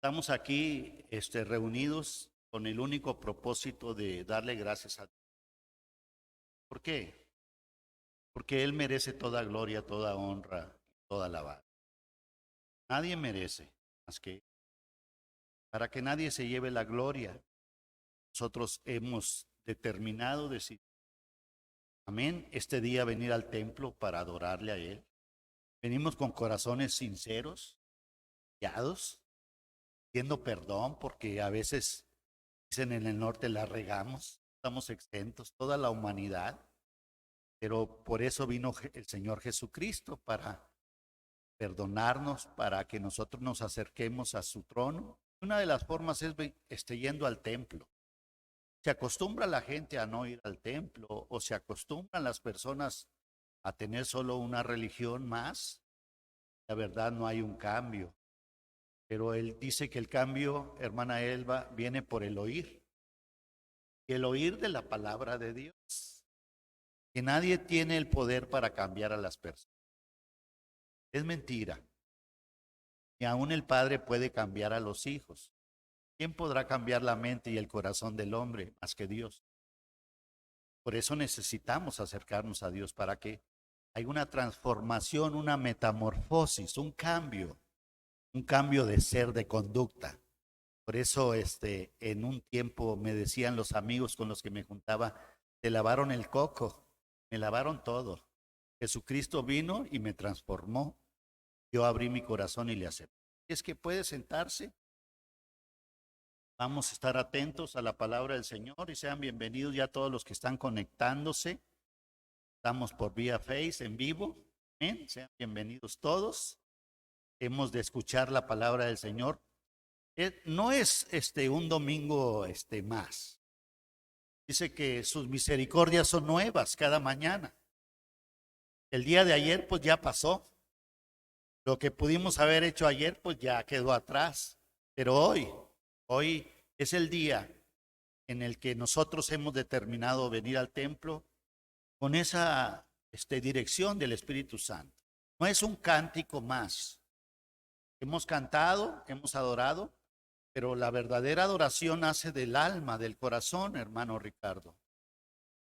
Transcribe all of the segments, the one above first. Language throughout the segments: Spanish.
Estamos aquí reunidos con el único propósito de darle gracias a Dios. ¿Por qué? Porque Él merece toda gloria, toda honra, toda alabanza. Nadie merece más que Él. Para que nadie se lleve la gloria, nosotros hemos determinado decir, amén, este día venir al templo para adorarle a Él. Venimos con corazones sinceros, guiados, pidiendo perdón porque a veces, dicen en el norte, la regamos, estamos exentos, toda la humanidad. Pero por eso vino el Señor Jesucristo, para perdonarnos, para que nosotros nos acerquemos a su trono. Una de las formas es yendo al templo. Se acostumbra la gente a no ir al templo, o se acostumbran las personas a tener solo una religión más. La verdad, no hay un cambio. Pero Él dice que el cambio, hermana Elba, viene por el oír. Y el oír de la palabra de Dios. Que nadie tiene el poder para cambiar a las personas. Es mentira. Ni aun el Padre puede cambiar a los hijos. ¿Quién podrá cambiar la mente y el corazón del hombre más que Dios? Por eso necesitamos acercarnos a Dios, para que haya una transformación, una metamorfosis, un cambio de ser, de conducta. Por eso en un tiempo me decían los amigos con los que me juntaba, te lavaron el coco, me lavaron todo. Jesucristo vino y me transformó. Yo abrí mi corazón y le acepté. Es que puede sentarse. Vamos a estar atentos a la palabra del Señor y sean bienvenidos ya todos los que están conectándose. Estamos por vía Face en vivo. Amén. Sean bienvenidos todos. Hemos de escuchar la palabra del Señor. No es un domingo más. Dice que sus misericordias son nuevas cada mañana. El día de ayer pues ya pasó. Lo que pudimos haber hecho ayer pues ya quedó atrás. Pero hoy es el día en el que nosotros hemos determinado venir al templo con esa dirección del Espíritu Santo. No es un cántico más. Hemos cantado, hemos adorado, pero la verdadera adoración nace del alma, del corazón, hermano Ricardo.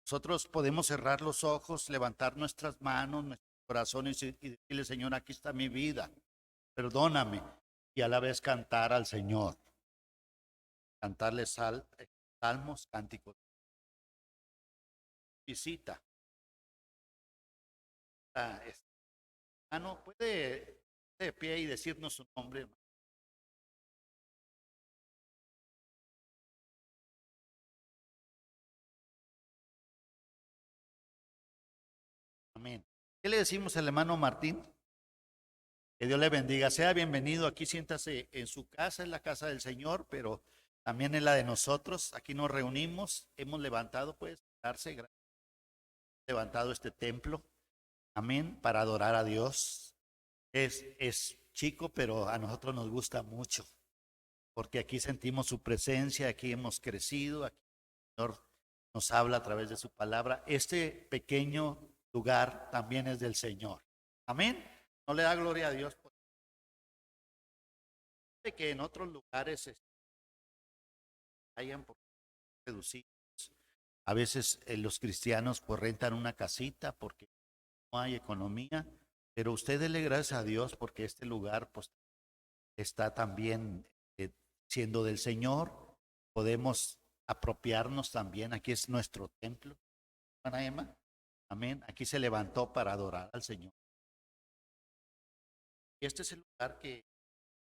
Nosotros podemos cerrar los ojos, levantar nuestras manos, nuestros corazones y decirle, Señor, aquí está mi vida, perdóname, y a la vez cantar al Señor, cantarle salmos, cánticos. Visita. Hermano, puede de pie y decirnos su nombre. Amén. ¿Qué le decimos al hermano Martín? Que Dios le bendiga. Sea bienvenido. Aquí siéntase en su casa, en la casa del Señor, pero también en la de nosotros. Aquí nos reunimos. Hemos levantado, pues, levantado este templo. Amén. Para adorar a Dios. Es chico, pero a nosotros nos gusta mucho. Porque aquí sentimos su presencia, aquí hemos crecido, aquí el Señor nos habla a través de su palabra. Este pequeño lugar también es del Señor. Amén. No le da gloria a Dios. Porque que en otros lugares hayan reducidos. A veces los cristianos pues rentan una casita porque no hay economía, pero usted dele gracias a Dios porque este lugar pues está también siendo del Señor. Podemos apropiarnos también. Aquí es nuestro templo, hermana Emma. Amén. Aquí se levantó para adorar al Señor. Y este es el lugar que el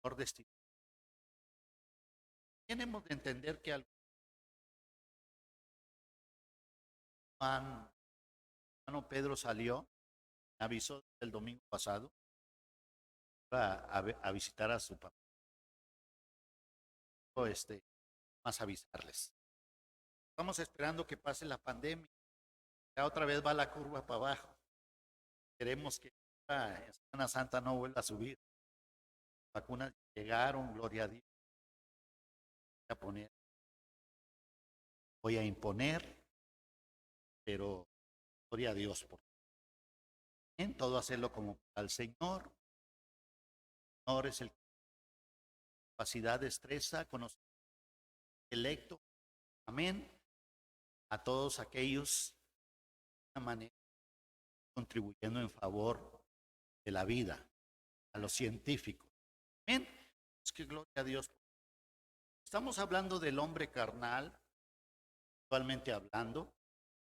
Señor destinó. Tenemos de entender que hermano Pedro salió, me avisó el domingo pasado, a visitar a su papá. Más avisarles. Estamos esperando que pase la pandemia. Ya otra vez va la curva para abajo. Queremos que en Semana Santa no vuelva a subir. Las vacunas llegaron, gloria a Dios. Voy a imponer, pero gloria a Dios. En todo hacerlo como al Señor. El Señor es el capacidad, destreza, conocimiento, intelecto. Amén. A todos aquellos de una manera contribuyendo en favor de la vida, a los científicos. Amén. Es que gloria a Dios. Estamos hablando del hombre carnal, actualmente hablando.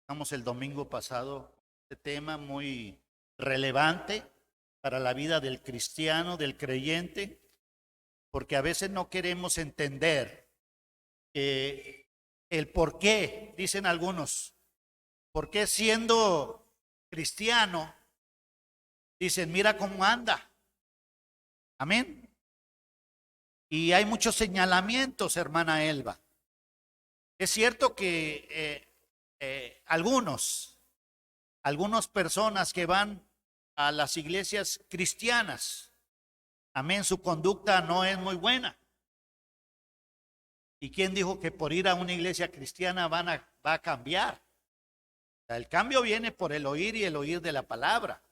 Estamos el domingo pasado, este tema muy relevante para la vida del cristiano, del creyente, porque a veces no queremos entender el por qué, dicen algunos, por qué siendo cristiano, dicen, mira cómo anda. Amén. Y hay muchos señalamientos, hermana Elba. Es cierto que algunas personas que van a las iglesias cristianas, amén, su conducta no es muy buena. ¿Y quién dijo que por ir a una iglesia cristiana va a cambiar? O sea, el cambio viene por el oír y el oír de la palabra.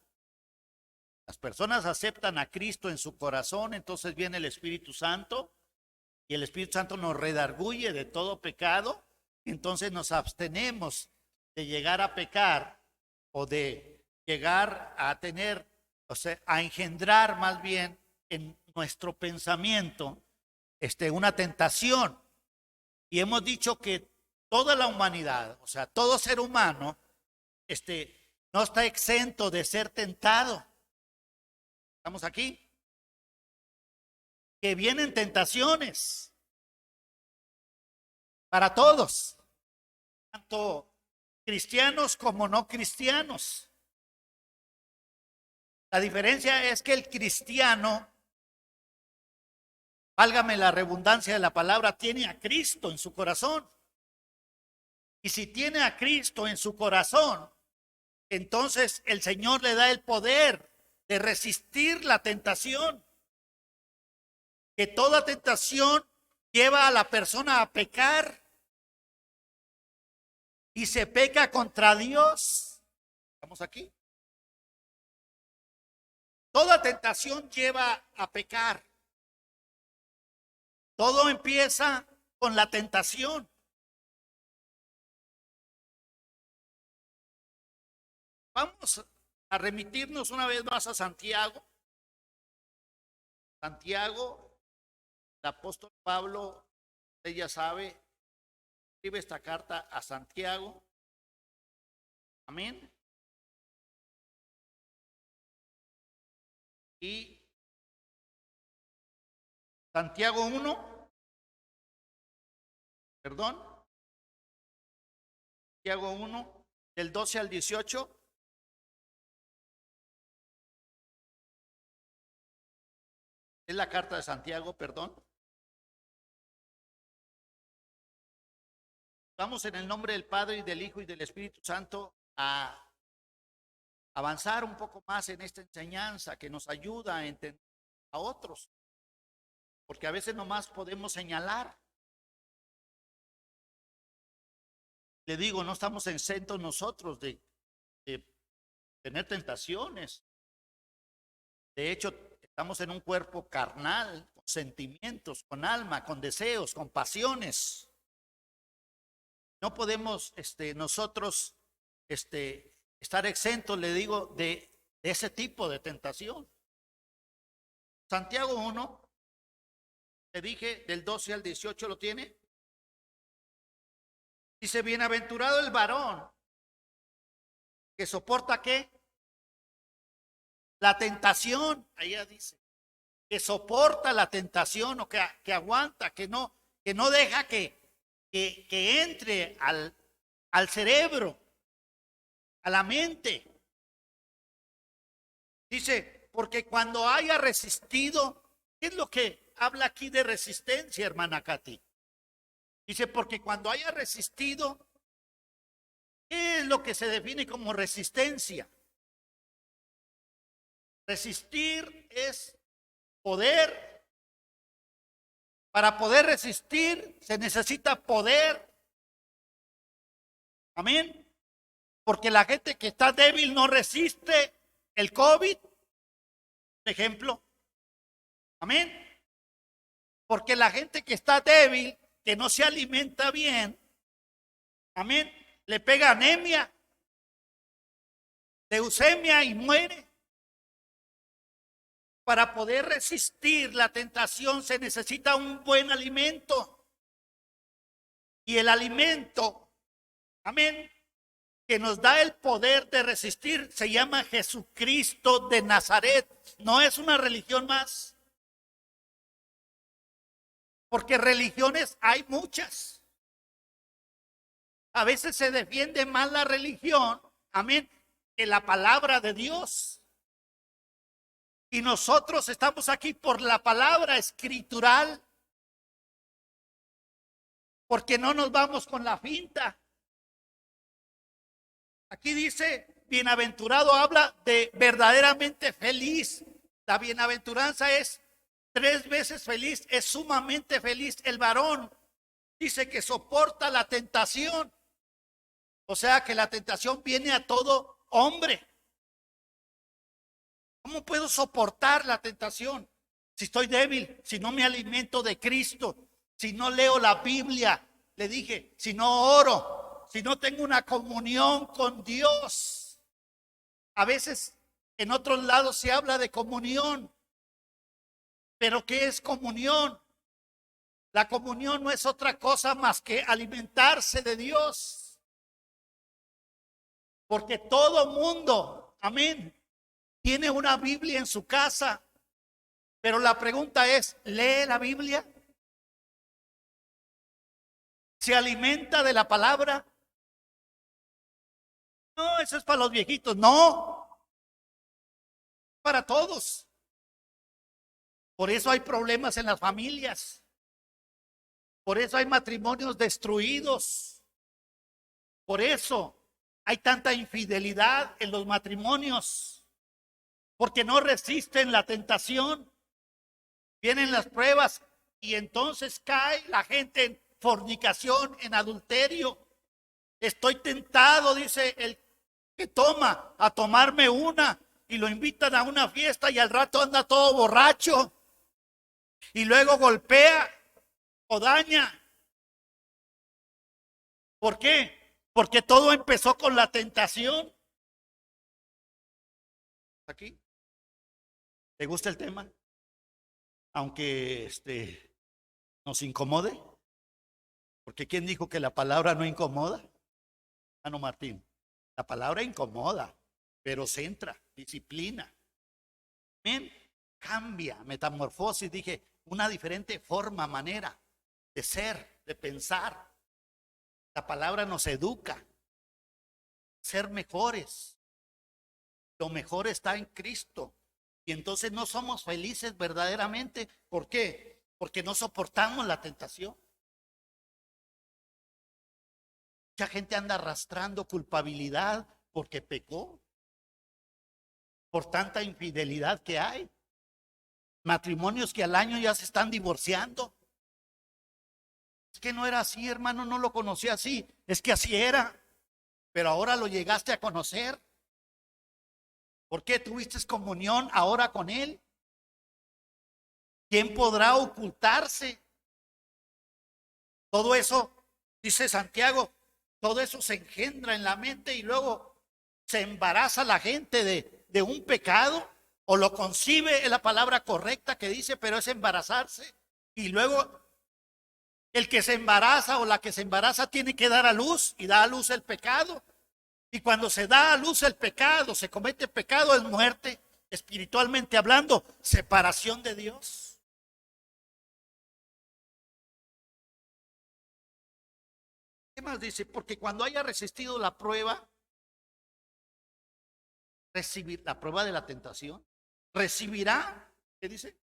Las personas aceptan a Cristo en su corazón, entonces viene el Espíritu Santo y el Espíritu Santo nos redarguye de todo pecado, entonces nos abstenemos de llegar a pecar o de llegar a tener, o sea, a engendrar más bien en nuestro pensamiento una tentación. Y hemos dicho que toda la humanidad, o sea, todo ser humano, no está exento de ser tentado. ¿Estamos aquí? Que vienen tentaciones para todos, tanto cristianos como no cristianos. La diferencia es que el cristiano, válgame la redundancia de la palabra, tiene a Cristo en su corazón. Y si tiene a Cristo en su corazón, entonces el Señor le da el poder de resistir la tentación. Que toda tentación lleva a la persona a pecar. Y se peca contra Dios. ¿Estamos aquí? Toda tentación lleva a pecar. Todo empieza con la tentación. Vamos a remitirnos una vez más a Santiago. Santiago, el apóstol Pablo, usted ya sabe, escribe esta carta a Santiago. Amén. Y Santiago 1, perdón, Santiago 1, del 12 al 18. Es la carta de Santiago, perdón. Vamos en el nombre del Padre y del Hijo y del Espíritu Santo a avanzar un poco más en esta enseñanza que nos ayuda a entender a otros. Porque a veces nomás podemos señalar. Le digo, no estamos exentos nosotros de tener tentaciones. De hecho, estamos en un cuerpo carnal, con sentimientos, con alma, con deseos, con pasiones. No podemos nosotros estar exentos, le digo, de ese tipo de tentación. Santiago 1, te dije, del 12 al 18, ¿lo tiene? Dice, bienaventurado el varón que soporta ¿qué? La tentación, allá dice, que soporta la tentación o que aguanta, que no deja que entre al cerebro, a la mente. Dice, porque cuando haya resistido, ¿qué es lo que habla aquí de resistencia, hermana Katy? Dice, porque cuando haya resistido, ¿qué es lo que se define como resistencia? Resistir es poder. Para poder resistir se necesita poder. Amén. Porque la gente que está débil no resiste el COVID, por ejemplo. Amén. Porque la gente que está débil, que no se alimenta bien, amén, le pega anemia, leucemia y muere. Para poder resistir la tentación se necesita un buen alimento. Y el alimento, amén, que nos da el poder de resistir se llama Jesucristo de Nazaret. No es una religión más. Porque religiones hay muchas. A veces se defiende más la religión, amén, que la palabra de Dios. Y nosotros estamos aquí por la palabra escritural. Porque no nos vamos con la finta. Aquí dice, bienaventurado, habla de verdaderamente feliz. La bienaventuranza es 3 veces feliz, es sumamente feliz. El varón dice que soporta la tentación. O sea que la tentación viene a todo hombre. ¿Cómo puedo soportar la tentación? Si estoy débil, si no me alimento de Cristo, si no leo la Biblia, le dije, si no oro, si no tengo una comunión con Dios. A veces en otros lados se habla de comunión. ¿Pero qué es comunión? La comunión no es otra cosa más que alimentarse de Dios. Porque todo mundo, amén, tiene una Biblia en su casa. Pero la pregunta es, ¿lee la Biblia? ¿Se alimenta de la palabra? No, eso es para los viejitos. No, para todos. Por eso hay problemas en las familias. Por eso hay matrimonios destruidos. Por eso hay tanta infidelidad en los matrimonios. Porque no resisten la tentación. Vienen las pruebas y entonces cae la gente en fornicación, en adulterio. Estoy tentado, dice el que toma, a tomarme una, y lo invitan a una fiesta y al rato anda todo borracho y luego golpea o daña. ¿Por qué? Porque todo empezó con la tentación. ¿Aquí? ¿Te gusta el tema? Aunque nos incomode. Porque ¿quién dijo que la palabra no incomoda? No, Martín. La palabra incomoda, pero centra, disciplina. ¿Ven? Cambia, metamorfosis, dije, una diferente forma, manera de ser, de pensar. La palabra nos educa, ser mejores. Lo mejor está en Cristo. Y entonces no somos felices verdaderamente. ¿Por qué? Porque no soportamos la tentación. Mucha gente anda arrastrando culpabilidad porque pecó. Por tanta infidelidad que hay. Matrimonios que al año ya se están divorciando. Es que no era así, hermano, no lo conocí así. Es que así era. Pero ahora lo llegaste a conocer. ¿Por qué tuviste comunión ahora con Él? ¿Quién podrá ocultarse? Todo eso, dice Santiago, todo eso se engendra en la mente y luego se embaraza la gente de un pecado, o lo concibe, es la palabra correcta que dice, pero es embarazarse. Y luego el que se embaraza o la que se embaraza tiene que dar a luz y da a luz el pecado. Y cuando se da a luz el pecado, se comete pecado, es muerte, espiritualmente hablando, separación de Dios. ¿Qué más dice? Porque cuando haya resistido la prueba, recibir la prueba de la tentación, recibirá, ¿qué dice?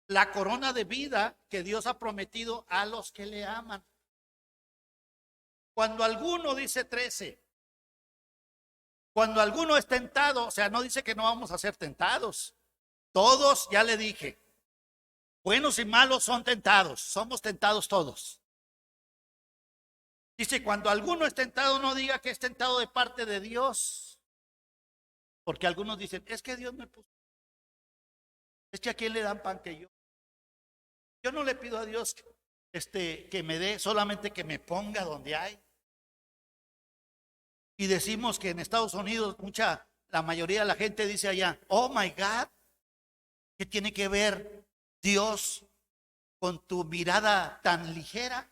La corona de vida que Dios ha prometido a los que le aman. Cuando alguno, dice 13, cuando alguno es tentado, o sea, no dice que no vamos a ser tentados. Todos, ya le dije, buenos y malos son tentados, somos tentados todos. Dice, cuando alguno es tentado, no diga que es tentado de parte de Dios. Porque algunos dicen, es que Dios me puso. Es que a quién le dan pan que yo. Yo no le pido a Dios que me dé, solamente que me ponga donde hay. Y decimos que en Estados Unidos la mayoría de la gente dice allá, oh my God, ¿qué tiene que ver Dios con tu mirada tan ligera?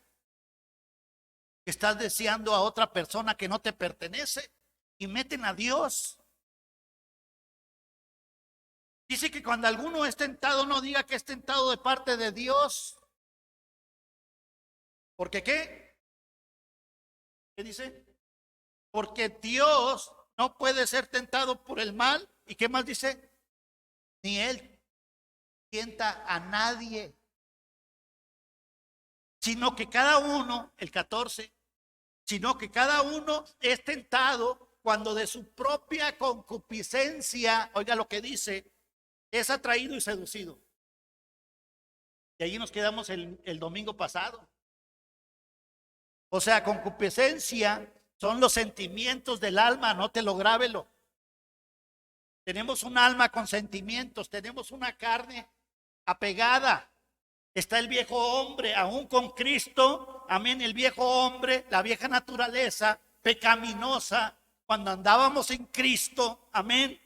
Que estás deseando a otra persona que no te pertenece y meten a Dios. Dice que cuando alguno es tentado, no diga que es tentado de parte de Dios. ¿Por qué? ¿Qué dice? Porque Dios no puede ser tentado por el mal. ¿Y qué más dice? Ni Él tienta a nadie, sino que cada uno, el 14, sino que cada uno es tentado cuando de su propia concupiscencia, oiga lo que dice, es atraído y seducido. Y allí nos quedamos el domingo pasado. O sea, concupiscencia son los sentimientos del alma, anótelo, grábelo. Tenemos un alma con sentimientos, tenemos una carne apegada. Está el viejo hombre, aún con Cristo, amén, el viejo hombre, la vieja naturaleza pecaminosa, cuando andábamos en Cristo, amén,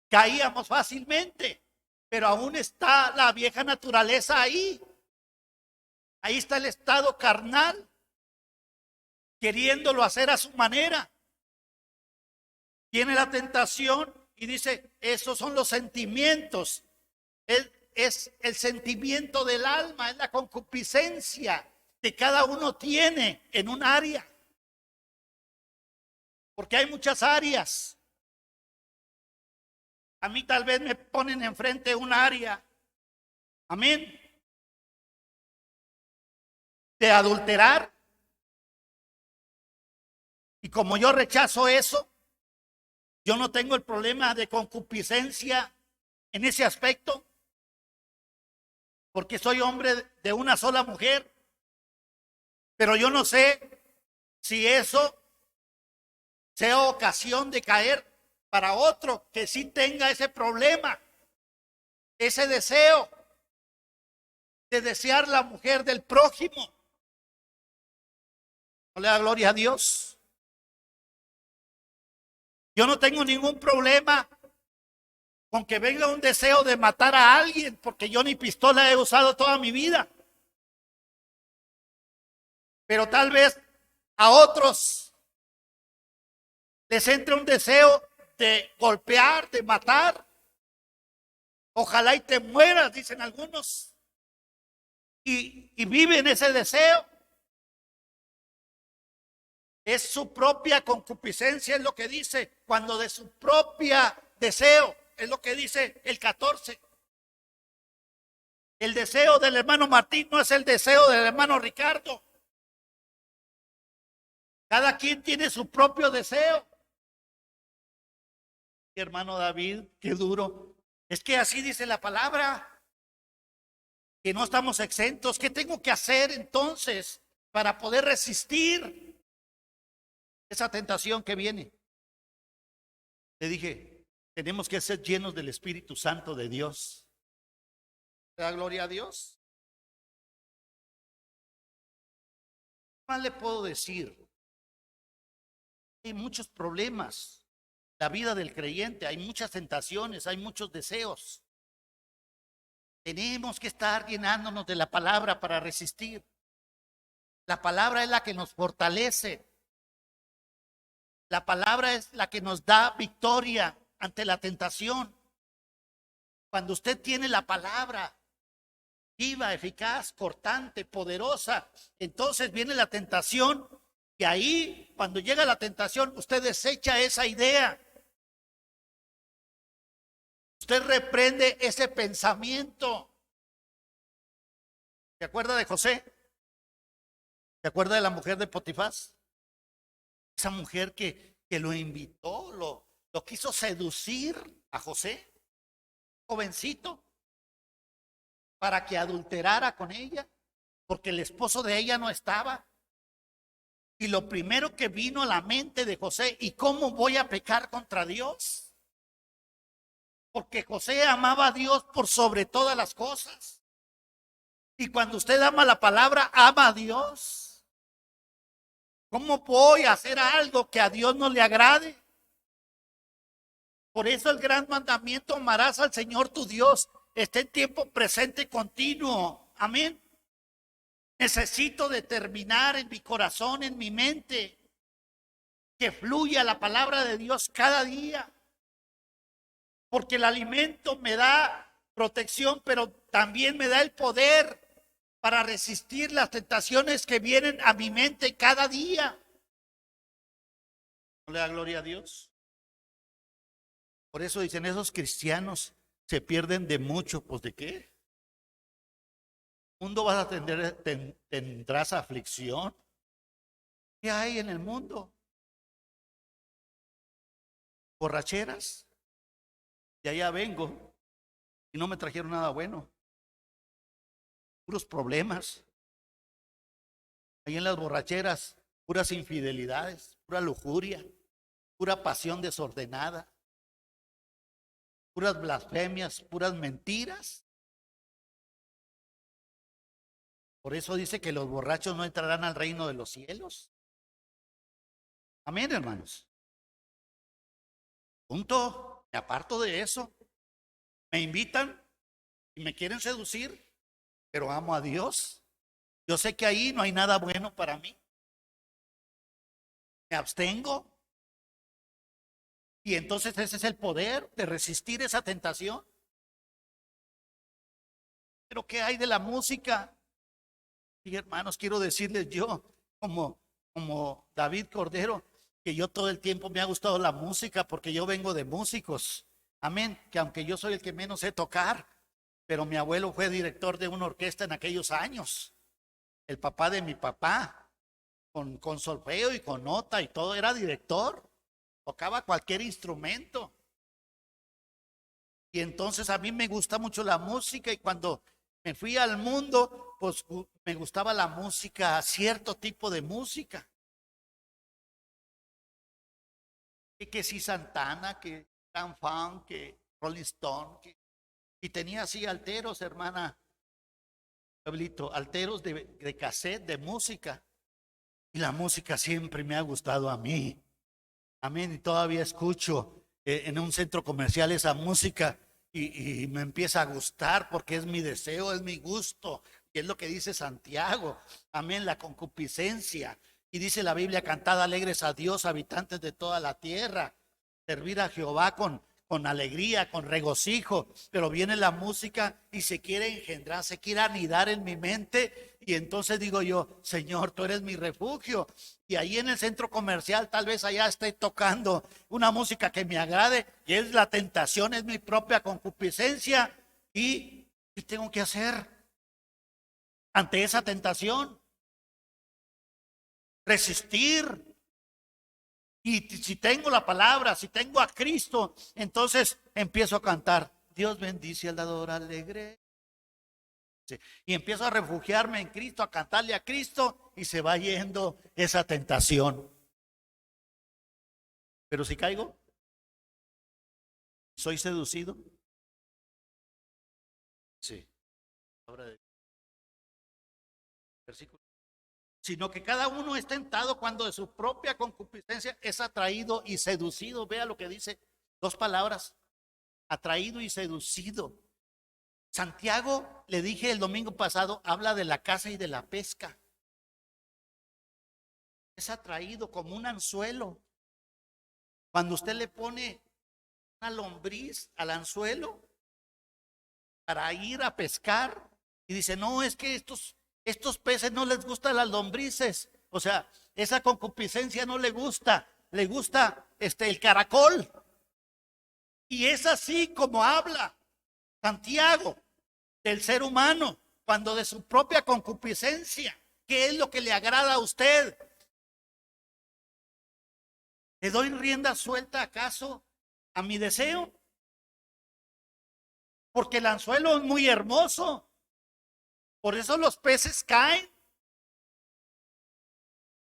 caíamos fácilmente, pero aún está la vieja naturaleza ahí. Ahí está el estado carnal, queriéndolo hacer a su manera. Tiene la tentación y dice, esos son los sentimientos. Es el sentimiento del alma, es la concupiscencia que cada uno tiene en un área. Porque hay muchas áreas. A mí tal vez me ponen enfrente un área, amén, de adulterar. Y como yo rechazo eso, yo no tengo el problema de concupiscencia en ese aspecto, porque soy hombre de una sola mujer. Pero yo no sé si eso sea ocasión de caer para otro que sí tenga ese problema, ese deseo de desear la mujer del prójimo. No le da gloria a Dios. Yo no tengo ningún problema con que venga un deseo de matar a alguien, porque yo ni pistola he usado toda mi vida. Pero tal vez a otros les entre un deseo de golpear, de matar. Ojalá y te mueras, dicen algunos. Y viven ese deseo. Es su propia concupiscencia, es lo que dice, cuando de su propia deseo, es lo que dice el 14. El deseo del hermano Martín no es el deseo del hermano Ricardo. Cada quien tiene su propio deseo. Hermano David, qué duro. Es que así dice la palabra, que no estamos exentos. ¿Qué tengo que hacer entonces para poder resistir esa tentación que viene? Le dije, tenemos que ser llenos del Espíritu Santo de Dios. ¿Le da gloria a Dios? ¿Qué más le puedo decir? Hay muchos problemas. La vida del creyente, hay muchas tentaciones, hay muchos deseos. Tenemos que estar llenándonos de la palabra para resistir. La palabra es la que nos fortalece. La palabra es la que nos da victoria ante la tentación. Cuando usted tiene la palabra viva, eficaz, cortante, poderosa, entonces viene la tentación y ahí, cuando llega la tentación, usted desecha esa idea. Usted reprende ese pensamiento. ¿Se acuerda de José? ¿Se acuerda de la mujer de Potifás? Esa mujer que lo invitó, lo quiso seducir a José, jovencito, para que adulterara con ella, porque el esposo de ella no estaba. Y lo primero que vino a la mente de José, ¿y cómo voy a pecar contra Dios? Porque José amaba a Dios por sobre todas las cosas. Y cuando usted ama la palabra, ama a Dios. ¿Cómo voy a hacer algo que a Dios no le agrade? Por eso el gran mandamiento: amarás al Señor tu Dios. Está en tiempo presente continuo. Amén. Necesito determinar en mi corazón, en mi mente, que fluya la palabra de Dios cada día. Porque el alimento me da protección, pero también me da el poder para resistir las tentaciones que vienen a mi mente cada día. ¿No le da gloria a Dios? Por eso dicen, esos cristianos se pierden de mucho. ¿Pues de qué? Mundo vas a tener, tendrás aflicción. ¿Qué hay en el mundo? Borracheras. De allá vengo y no me trajeron nada bueno. Puros problemas. Ahí en las borracheras, puras infidelidades, pura lujuria, pura pasión desordenada, puras blasfemias, puras mentiras. Por eso dice que los borrachos no entrarán al reino de los cielos. Amén, hermanos. Punto. Me aparto de eso. Me invitan y me quieren seducir, pero amo a Dios. Yo sé que ahí no hay nada bueno para mí. Me abstengo. Y entonces ese es el poder de resistir esa tentación. Pero ¿qué hay de la música? Y hermanos, quiero decirles yo, como David Cordero, que yo todo el tiempo me ha gustado la música, porque yo vengo de músicos. Amén. Que aunque yo soy el que menos sé tocar, pero mi abuelo fue director de una orquesta en aquellos años. El papá de mi papá, con solfeo y con nota y todo, era director. Tocaba cualquier instrumento. Y entonces a mí me gusta mucho la música, y cuando me fui al mundo, pues me gustaba la música, cierto tipo de música. Que sí, Santana, que Grand Funk, que Rolling Stone, y tenía así alteros, hermana Pablito, alteros de cassette, de música. Y la música siempre me ha gustado a mí. Amén. Y todavía escucho en un centro comercial esa música y me empieza a gustar, porque es mi deseo, es mi gusto. Y es lo que dice Santiago. Amén. La concupiscencia. Y dice la Biblia: cantad alegres a Dios, habitantes de toda la tierra. Servir a Jehová con alegría, con regocijo. Pero viene la música y se quiere engendrar, se quiere anidar en mi mente. Y entonces digo yo: Señor, tú eres mi refugio. Y ahí en el centro comercial tal vez allá esté tocando una música que me agrade, y es la tentación, es mi propia concupiscencia. ¿Y qué tengo que hacer ante esa tentación? Resistir. Y si tengo la palabra, si tengo a Cristo, entonces empiezo a cantar: Dios bendice al dador alegre. Y empiezo a refugiarme en Cristo, a cantarle a Cristo, y se va yendo esa tentación. Pero si caigo, soy seducido. Sí. Versículo. Sino que cada uno es tentado cuando de su propia concupiscencia es atraído y seducido. Vea lo que dice, dos palabras: atraído y seducido. Santiago, le dije el domingo pasado, habla de la caza y de la pesca. Es atraído como un anzuelo. Cuando usted le pone una lombriz al anzuelo para ir a pescar, y dice: no, es que estos peces no les gustan las lombrices. O sea, esa concupiscencia no le gusta. Le gusta el caracol. Y es así como habla Santiago del ser humano, cuando de su propia concupiscencia. ¿Qué es lo que le agrada a usted? ¿Le doy rienda suelta acaso a mi deseo? Porque el anzuelo es muy hermoso. Por eso los peces caen.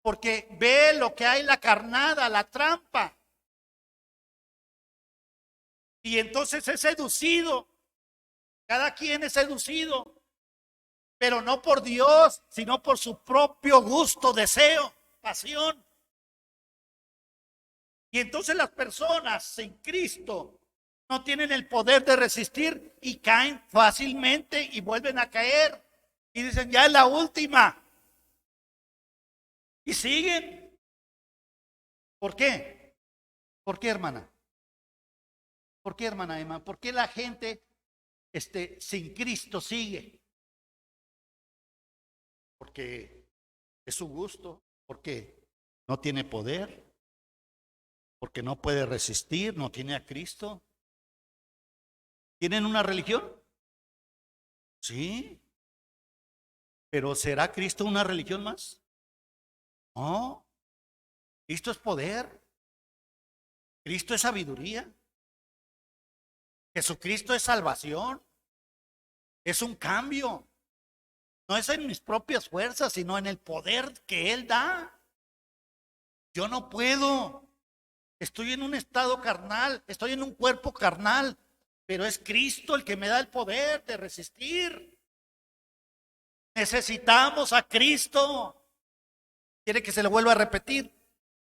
Porque ve lo que hay, la carnada, la trampa. Y entonces es seducido. Cada quien es seducido. pero no por Dios, sino por su propio gusto, deseo, pasión. Y entonces las personas sin Cristo no tienen el poder de resistir y caen fácilmente y vuelven a caer. Y dicen, ya es la última. Y siguen. ¿Por qué? ¿Por qué, hermana? ¿Por qué, hermana Emma? ¿Por qué la gente sin Cristo sigue? Porque es su gusto, porque no tiene poder, porque no puede resistir, no tiene a Cristo. ¿Tienen una religión? Sí. ¿Pero será Cristo una religión más? No. Cristo es poder. Cristo es sabiduría. Jesucristo es salvación. Es un cambio. No es en mis propias fuerzas, sino en el poder que Él da. Yo no puedo. Estoy en un estado carnal, estoy en un cuerpo carnal, pero es Cristo el que me da el poder de resistir. Necesitamos a Cristo. ¿Quiere que se lo vuelva a repetir?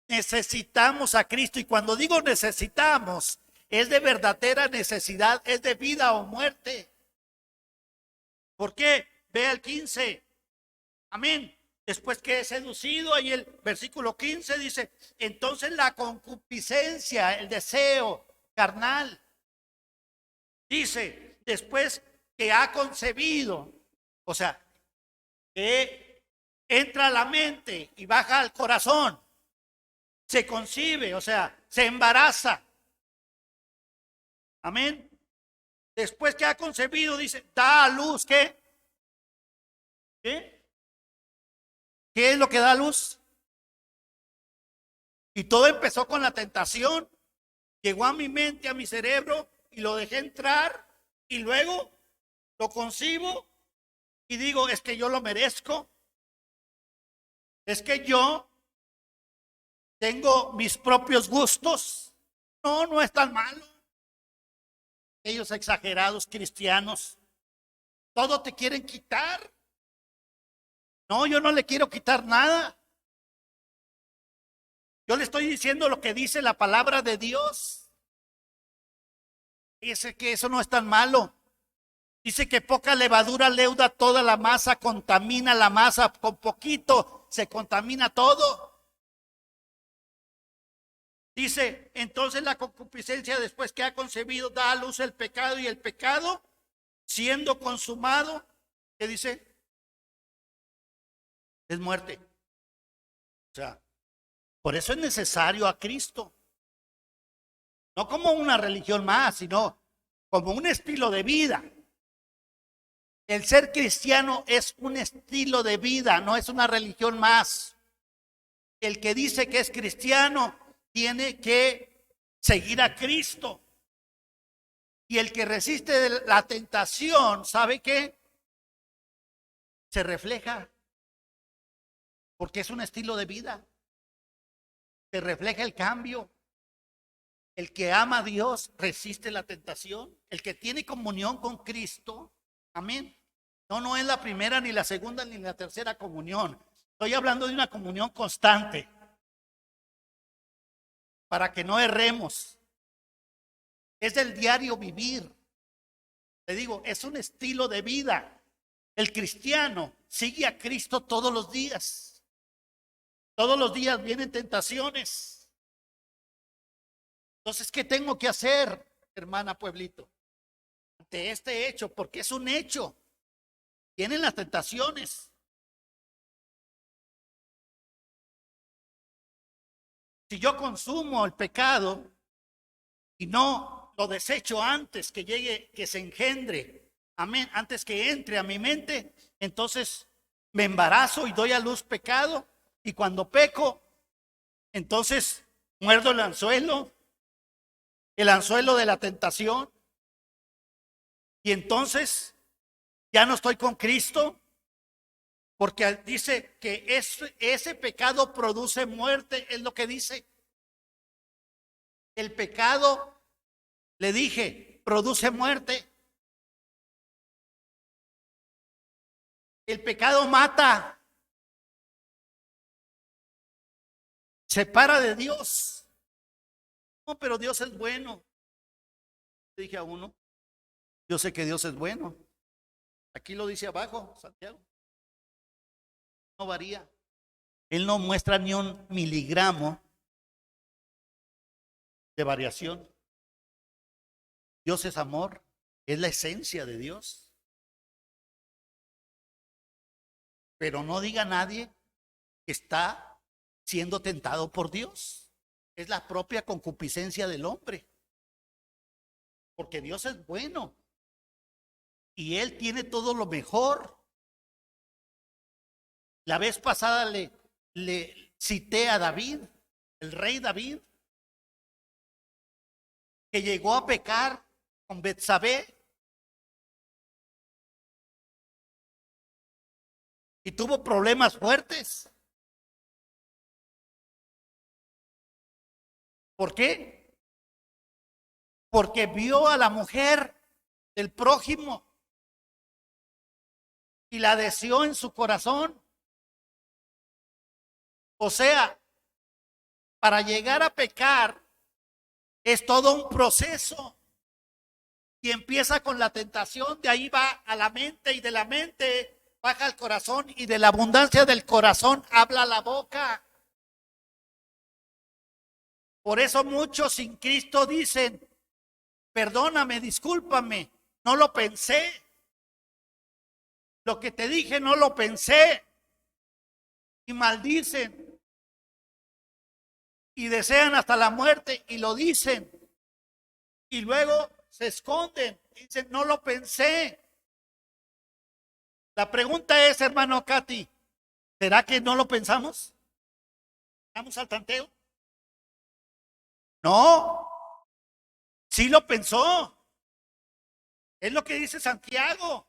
Necesitamos a Cristo. Y cuando digo necesitamos, es de verdadera necesidad, es de vida o muerte. ¿Por qué? Ve el 15. Amén. Después que he seducido, ahí el versículo 15 dice, entonces la concupiscencia, el deseo carnal, dice, después que ha concebido, o sea, que entra a la mente y baja al corazón, se concibe, o sea, se embaraza. Amén. Después que ha concebido, dice, da a luz, ¿qué? ¿Qué? ¿Qué es lo que da a luz? Y todo empezó con la tentación. Llegó a mi mente, a mi cerebro, y lo dejé entrar, y luego lo concibo y digo, es que yo lo merezco. Es que yo tengo mis propios gustos. No, no es tan malo. Ellos exagerados cristianos, todo te quieren quitar. No, yo no le quiero quitar nada. Yo le estoy diciendo lo que dice la palabra de Dios. Dice que eso no es tan malo. Dice que poca levadura leuda toda la masa, contamina la masa, con poquito se contamina todo. Dice, entonces la concupiscencia después que ha concebido da a luz el pecado y el pecado siendo consumado, ¿qué dice? Es muerte. O sea, por eso es necesario a Cristo. No como una religión más, sino como un estilo de vida. El ser cristiano es un estilo de vida, no es una religión más. El que dice que es cristiano tiene que seguir a Cristo. Y el que resiste la tentación, ¿sabe qué? Se refleja, porque es un estilo de vida. Se refleja el cambio. El que ama a Dios resiste la tentación. El que tiene comunión con Cristo, amén. No es la primera, ni la segunda, ni la tercera comunión. Estoy hablando de una comunión constante. Para que no erremos. Es del diario vivir. Te digo, es un estilo de vida. El cristiano sigue a Cristo todos los días. Todos los días vienen tentaciones. Entonces, ¿qué tengo que hacer, hermana Pueblito? Ante este hecho, porque es un hecho. Vienen las tentaciones. Si yo consumo el pecado y no lo desecho antes que llegue, que se engendre, amén, antes que entre a mi mente, entonces me embarazo y doy a luz pecado, y cuando peco, entonces muerdo el anzuelo de la tentación, y entonces ya no estoy con Cristo, porque dice que ese pecado produce muerte, es lo que dice. El pecado, le dije, produce muerte. El pecado mata, separa de Dios. No, pero Dios es bueno. Le dije a uno, yo sé que Dios es bueno. Aquí lo dice abajo, Santiago. No varía. Él no muestra ni un miligramo de variación. Dios es amor, es la esencia de Dios. Pero no diga nadie que está siendo tentado por Dios. Es la propia concupiscencia del hombre. Porque Dios es bueno. Y Él tiene todo lo mejor. La vez pasada le cité a David, el rey David, que llegó a pecar con Betsabé y tuvo problemas fuertes. ¿Por qué? Porque vio a la mujer del prójimo y la deseó en su corazón. O sea, para llegar a pecar es todo un proceso. Y empieza con la tentación, de ahí va a la mente y de la mente baja al corazón y de la abundancia del corazón habla la boca. Por eso muchos sin Cristo dicen, perdóname, discúlpame, no lo pensé. Lo que te dije no lo pensé. Y maldicen. Y desean hasta la muerte y lo dicen. Y luego se esconden. Dicen, no lo pensé. La pregunta es, hermano Katy, ¿será que no lo pensamos? ¿Estamos al tanteo? No, sí lo pensó. Es lo que dice Santiago.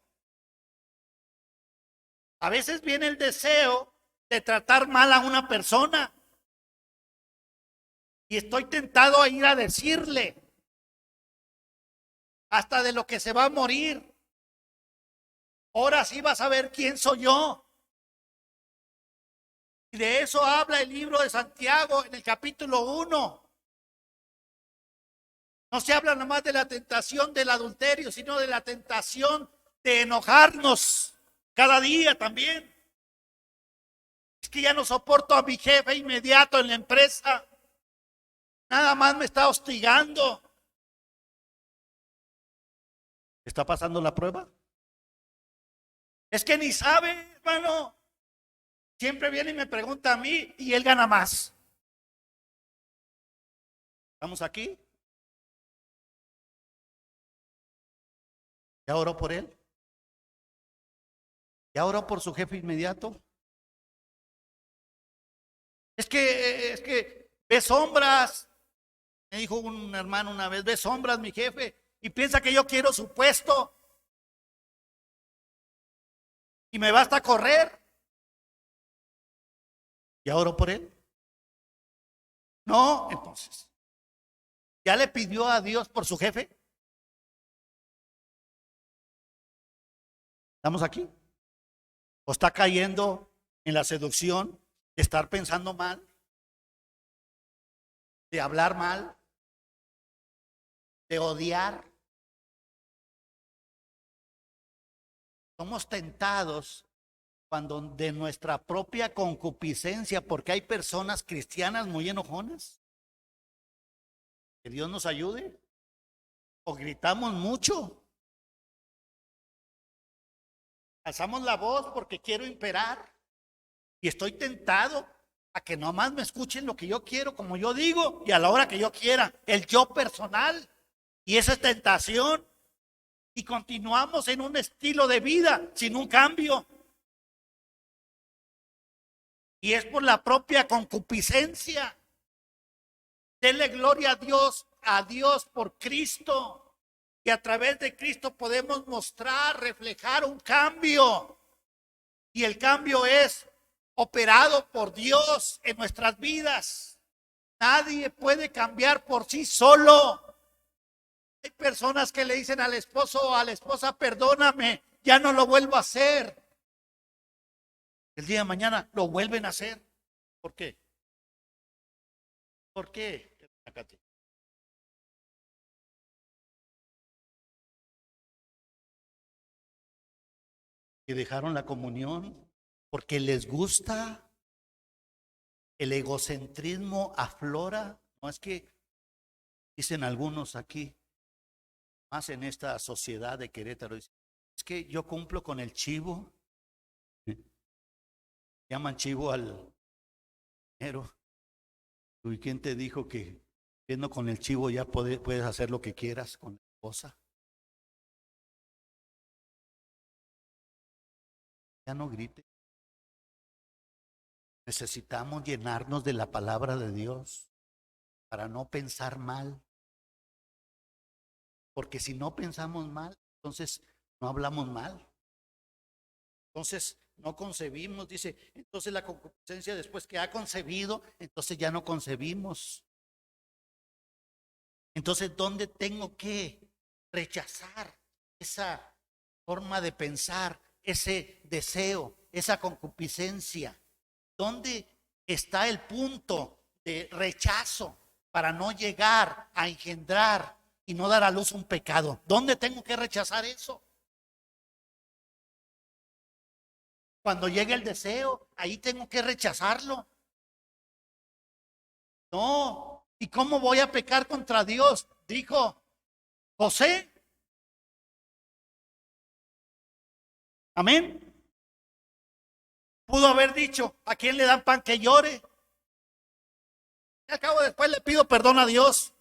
A veces viene el deseo de tratar mal a una persona. Y estoy tentado a ir a decirle hasta de lo que se va a morir. Ahora sí vas a ver quién soy yo. Y de eso habla el libro de Santiago en el capítulo 1. No se habla nomás de la tentación del adulterio, sino de la tentación de enojarnos cada día también. Es que ya no soporto a mi jefe inmediato en la empresa. Nada más me está hostigando. ¿Está pasando la prueba? Es que ni sabe, hermano. Siempre viene y me pregunta a mí y él gana más. ¿Estamos aquí? ¿Ya oró por él? ¿Ya oró por su jefe inmediato? Es que ve sombras. Me dijo un hermano una vez, ve sombras mi jefe y piensa que yo quiero su puesto. Y me basta correr. ¿Ya oró por él? No, entonces. ¿Ya le pidió a Dios por su jefe? ¿Estamos aquí? ¿O está cayendo en la seducción de estar pensando mal? ¿De hablar mal? ¿De odiar? Somos tentados cuando de nuestra propia concupiscencia, porque hay personas cristianas muy enojonas. Que Dios nos ayude. O gritamos mucho. Alzamos la voz porque quiero imperar. Y estoy tentado a que nomás me escuchen lo que yo quiero, como yo digo, y a la hora que yo quiera. El yo personal. Y esa es tentación. Y continuamos en un estilo de vida sin un cambio. Y es por la propia concupiscencia. Denle gloria a Dios por Cristo. Y a través de Cristo podemos mostrar, reflejar un cambio. Y el cambio es operado por Dios en nuestras vidas. Nadie puede cambiar por sí solo. Hay personas que le dicen al esposo o a la esposa, perdóname, ya no lo vuelvo a hacer. El día de mañana lo vuelven a hacer. ¿Por qué? ¿Por qué? Que dejaron la comunión porque les gusta, el egocentrismo aflora. No es que dicen algunos aquí, más en esta sociedad de Querétaro, es que yo cumplo con el chivo, llaman chivo al dinero. ¿Y quién te dijo que yendo con el chivo ya puedes hacer lo que quieras con la cosa? Ya no grite. Necesitamos llenarnos de la palabra de Dios para no pensar mal, porque si no pensamos mal, entonces no hablamos mal. Entonces no concebimos, dice, entonces la concupiscencia después que ha concebido, entonces ya no concebimos. Entonces, ¿dónde tengo que rechazar esa forma de pensar, ese deseo, esa concupiscencia? ¿Dónde está el punto de rechazo para no llegar a engendrar y no dar a luz un pecado? ¿Dónde tengo que rechazar eso? Cuando llegue el deseo, ahí tengo que rechazarlo. No. ¿Y cómo voy a pecar contra Dios? Dijo José. Amén. Pudo haber dicho, ¿a quién le dan pan que llore? Y al cabo después le pido perdón a Dios.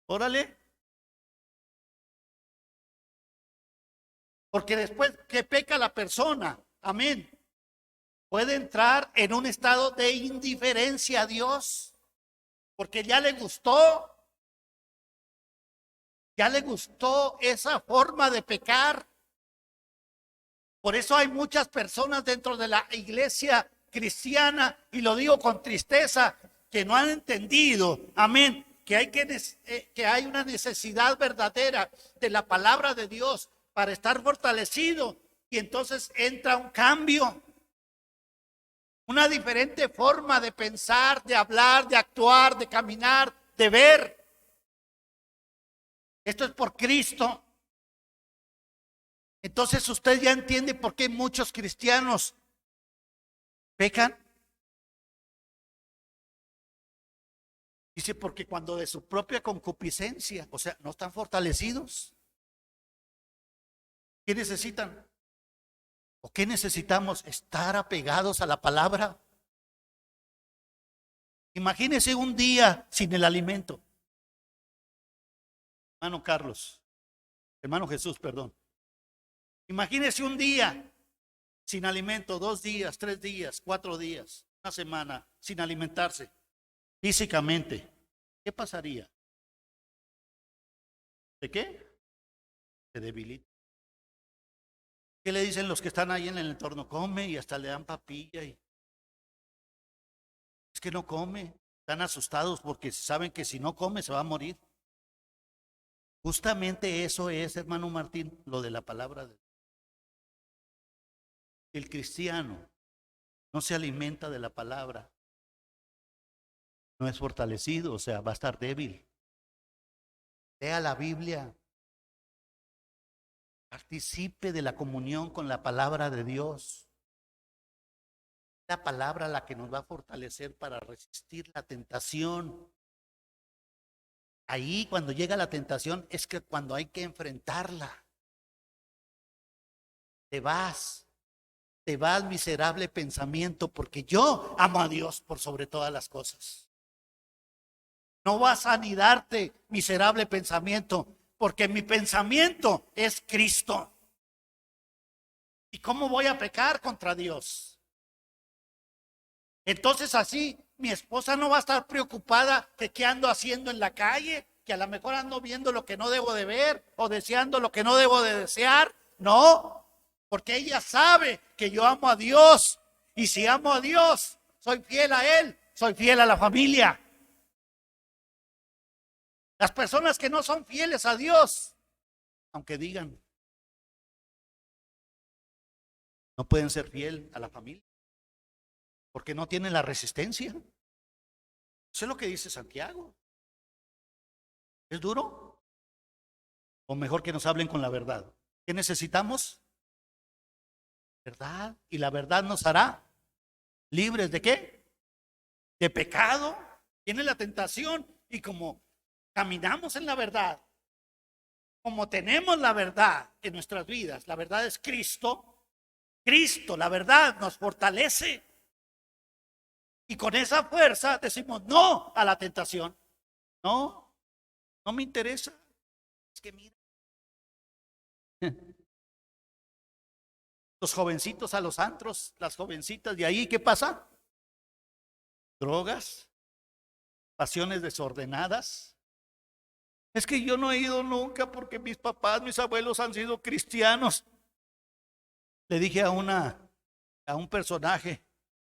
Órale. Porque después que peca la persona, amén, puede entrar en un estado de indiferencia a Dios. Porque ya le gustó esa forma de pecar. Por eso hay muchas personas dentro de la iglesia cristiana, y lo digo con tristeza, que no han entendido, amén, que hay una necesidad verdadera de la palabra de Dios para estar fortalecido. Y entonces entra un cambio, una diferente forma de pensar, de hablar, de actuar, de caminar, de ver. Esto es por Cristo. Entonces usted ya entiende por qué muchos cristianos pecan. Dice, porque cuando de su propia concupiscencia, o sea, no están fortalecidos. ¿Qué necesitan? ¿O qué necesitamos? Estar apegados a la palabra. Imagínese un día sin el alimento. Hermano Carlos, hermano Jesús, perdón. Imagínese un día sin alimento, 2 días, 3 días, 4 días, una semana sin alimentarse físicamente. ¿Qué pasaría? ¿De qué? Se debilita. ¿Qué le dicen los que están ahí en el entorno? Come, y hasta le dan papilla. Y es que no come. Están asustados porque saben que si no come se va a morir. Justamente eso es, hermano Martín, lo de la palabra. El cristiano no se alimenta de la palabra, no es fortalecido, o sea, va a estar débil. Lea la Biblia, participe de la comunión con la palabra de Dios. La palabra la que nos va a fortalecer para resistir la tentación. Ahí cuando llega la tentación es que cuando hay que enfrentarla. Te vas, te vas, miserable pensamiento, porque yo amo a Dios por sobre todas las cosas. No vas a anidarte, miserable pensamiento, porque mi pensamiento es Cristo. ¿Y cómo voy a pecar contra Dios? Entonces así mi esposa no va a estar preocupada de qué ando haciendo en la calle, que a lo mejor ando viendo lo que no debo de ver o deseando lo que no debo de desear. No, porque ella sabe que yo amo a Dios, y si amo a Dios, soy fiel a Él, soy fiel a la familia. Las personas que no son fieles a Dios, aunque digan, No pueden ser fiel a la familia porque no tienen la resistencia. Eso es lo que dice Santiago. ¿Es duro? O mejor que nos hablen con la verdad. ¿Qué necesitamos? ¿Verdad? Y la verdad nos hará libres ¿de qué? De pecado. Viene la tentación y como caminamos en la verdad, como tenemos la verdad en nuestras vidas, la verdad es Cristo. Cristo, la verdad nos fortalece. Y con esa fuerza decimos no a la tentación. No, no me interesa. Es que mira, los jovencitos a los antros, las jovencitas de ahí, ¿qué pasa? Drogas, pasiones desordenadas. Es que yo no he ido nunca porque mis papás, mis abuelos han sido cristianos. Le dije a un personaje,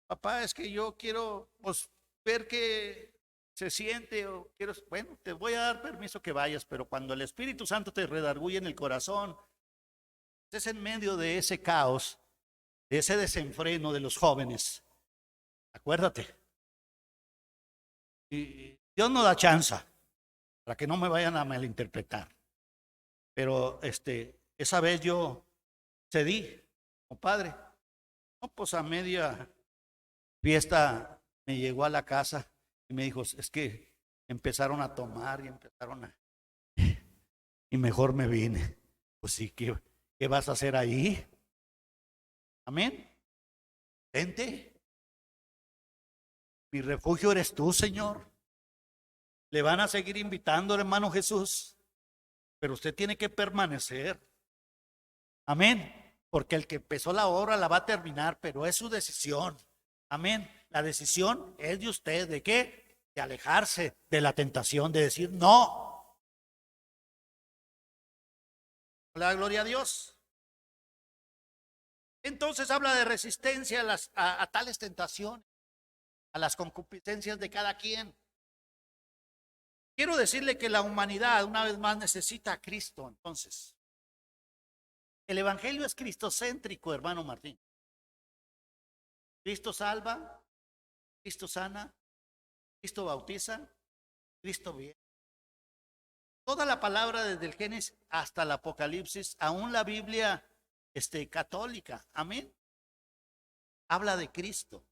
papá, es que yo quiero pues ver qué se siente o quiero, bueno, te voy a dar permiso que vayas, pero cuando el Espíritu Santo te redarguye en el corazón, es en medio de ese caos, de ese desenfreno de los jóvenes. Acuérdate. Y Dios no da chance para que no me vayan a malinterpretar. Pero esa vez yo cedí, compadre. No, pues a media fiesta me llegó a la casa y me dijo, es que empezaron a tomar y empezaron a... Y mejor me vine. Pues sí, ¿qué vas a hacer ahí? Amén. Vente. Mi refugio eres tú, Señor. Le van a seguir invitando, hermano Jesús, pero usted tiene que permanecer. Amén. Porque el que empezó la obra la va a terminar, pero es su decisión. Amén. La decisión es de usted. ¿De qué? De alejarse de la tentación, de decir no. La gloria a Dios. Entonces habla de resistencia a tales tentaciones, a las concupiscencias de cada quien. Quiero decirle que la humanidad una vez más necesita a Cristo. Entonces, el evangelio es cristocéntrico, hermano Martín. Cristo salva, Cristo sana, Cristo bautiza, Cristo viene. Toda la palabra desde el Génesis hasta el Apocalipsis, aún la Biblia católica, amén, habla de Cristo.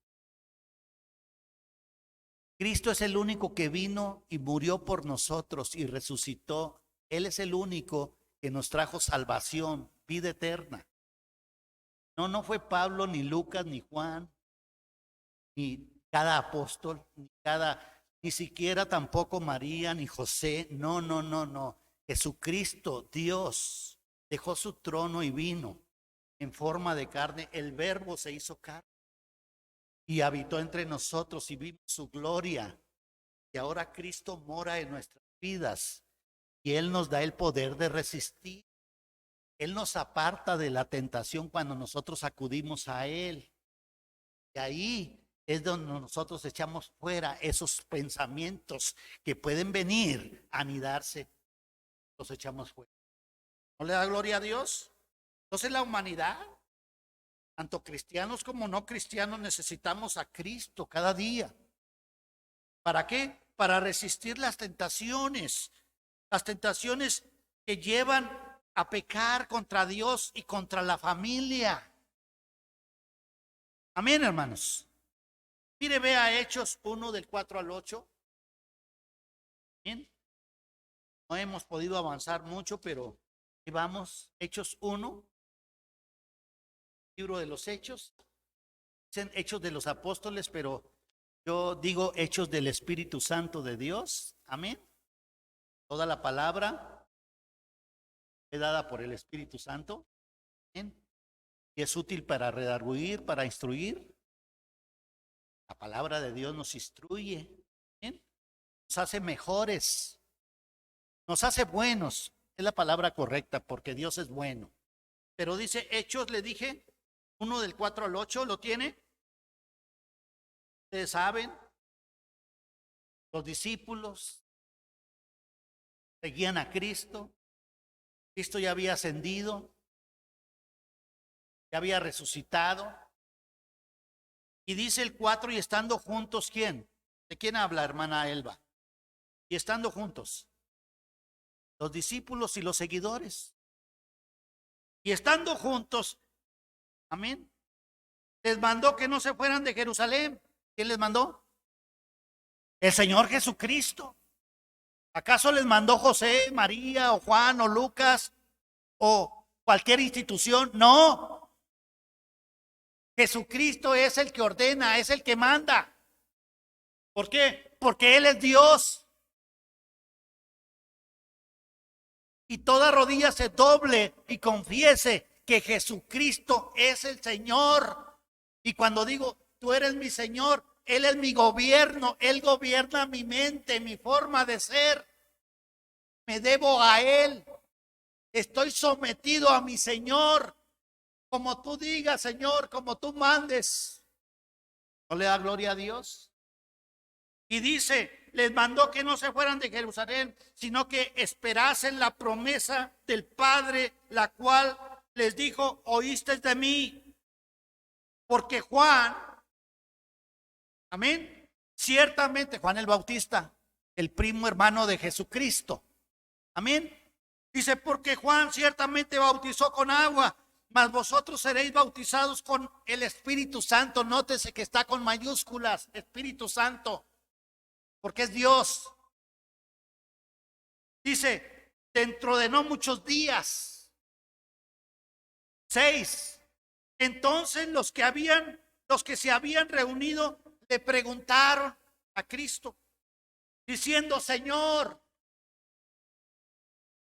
Cristo es el único que vino y murió por nosotros y resucitó. Él es el único que nos trajo salvación, vida eterna. No fue Pablo, ni Lucas, ni Juan, ni cada apóstol, ni siquiera tampoco María, ni José. No. Jesucristo, Dios, dejó su trono y vino en forma de carne. El Verbo se hizo carne y habitó entre nosotros y vimos su gloria. Y ahora Cristo mora en nuestras vidas y Él nos da el poder de resistir. Él nos aparta de la tentación cuando nosotros acudimos a Él. Y ahí es donde nosotros echamos fuera esos pensamientos que pueden venir a anidarse. Los echamos fuera. ¿No le da gloria a Dios? Entonces la humanidad, tanto cristianos como no cristianos, necesitamos a Cristo cada día. ¿Para qué? Para resistir las tentaciones que llevan a pecar contra Dios y contra la familia. Amén, hermanos. Mire, vea Hechos 1 del 4 al 8. Bien. No hemos podido avanzar mucho, pero ahí vamos. Hechos 1, libro de los Hechos. Dicen Hechos de los Apóstoles, pero yo digo Hechos del Espíritu Santo de Dios. Amén. Toda la palabra es dada por el Espíritu Santo. Amén. Y es útil para redarguir, para instruir. La palabra de Dios nos instruye. Amén. Nos hace mejores. Nos hace buenos. Es la palabra correcta porque Dios es bueno. Pero dice Hechos, le dije, 1 del 4 al 8, ¿lo tiene? Ustedes saben, los discípulos seguían a Cristo. Cristo ya había ascendido. ya había resucitado. Y dice el 4, y estando juntos, ¿quién? ¿De quién habla, hermana Elba? Y estando juntos, los discípulos y los seguidores. Y estando juntos, amén, les mandó que no se fueran de Jerusalén. ¿Quién les mandó? El Señor Jesucristo. ¿Acaso les mandó José, María o Juan o Lucas o cualquier institución? No. Jesucristo es el que ordena, es el que manda. ¿Por qué? Porque Él es Dios. Y toda rodilla se doble y confiese que Jesucristo es el Señor. Y cuando digo, tú eres mi Señor, Él es mi gobierno, Él gobierna mi mente, mi forma de ser. Me debo a Él. Estoy sometido a mi Señor. Como tú digas, Señor, como tú mandes. ¿No le da gloria a Dios? Y dice, les mandó que no se fueran de Jerusalén, sino que esperasen la promesa del Padre, la cual les dijo, oíste de mí. Porque Juan, amén, ciertamente Juan el Bautista, el primo hermano de Jesucristo, amén. Dice, porque Juan ciertamente bautizó con agua, mas vosotros seréis bautizados con el Espíritu Santo. Nótese que está con mayúsculas, Espíritu Santo, porque es Dios. Dice, dentro de no muchos días. 6. Entonces los que se habían reunido le preguntaron a Cristo, diciendo, Señor,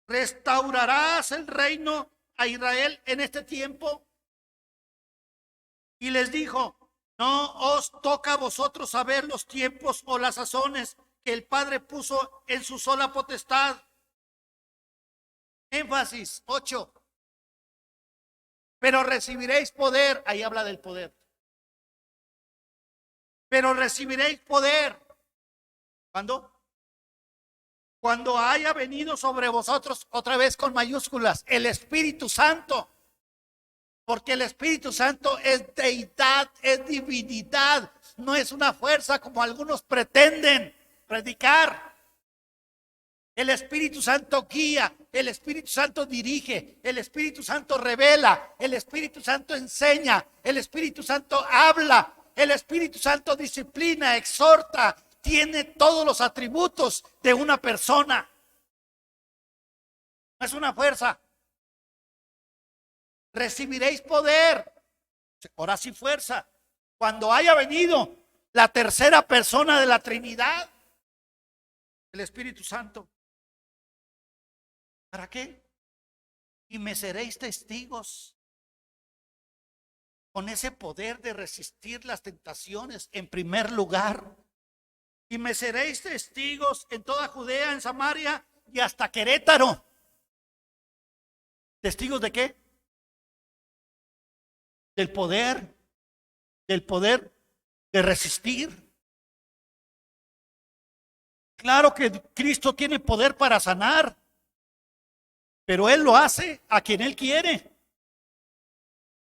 ¿restaurarás el reino a Israel en este tiempo? Y les dijo, no os toca a vosotros saber los tiempos o las sazones que el Padre puso en su sola potestad. Énfasis 8. Pero recibiréis poder. Ahí habla del poder. Pero recibiréis poder. ¿Cuándo? Cuando haya venido sobre vosotros, otra vez con mayúsculas, el Espíritu Santo. Porque el Espíritu Santo es deidad, es divinidad. No es una fuerza como algunos pretenden predicar. El Espíritu Santo guía, el Espíritu Santo dirige, el Espíritu Santo revela, el Espíritu Santo enseña, el Espíritu Santo habla, el Espíritu Santo disciplina, exhorta, tiene todos los atributos de una persona. No es una fuerza. Recibiréis poder, ahora sí fuerza, cuando haya venido la tercera persona de la Trinidad, el Espíritu Santo. ¿Para qué? Y me seréis testigos. Con ese poder de resistir las tentaciones, en primer lugar. Y me seréis testigos en toda Judea, en Samaria y hasta Querétaro. ¿Testigos de qué? Del poder de resistir. Claro que Cristo tiene poder para sanar, pero Él lo hace a quien Él quiere.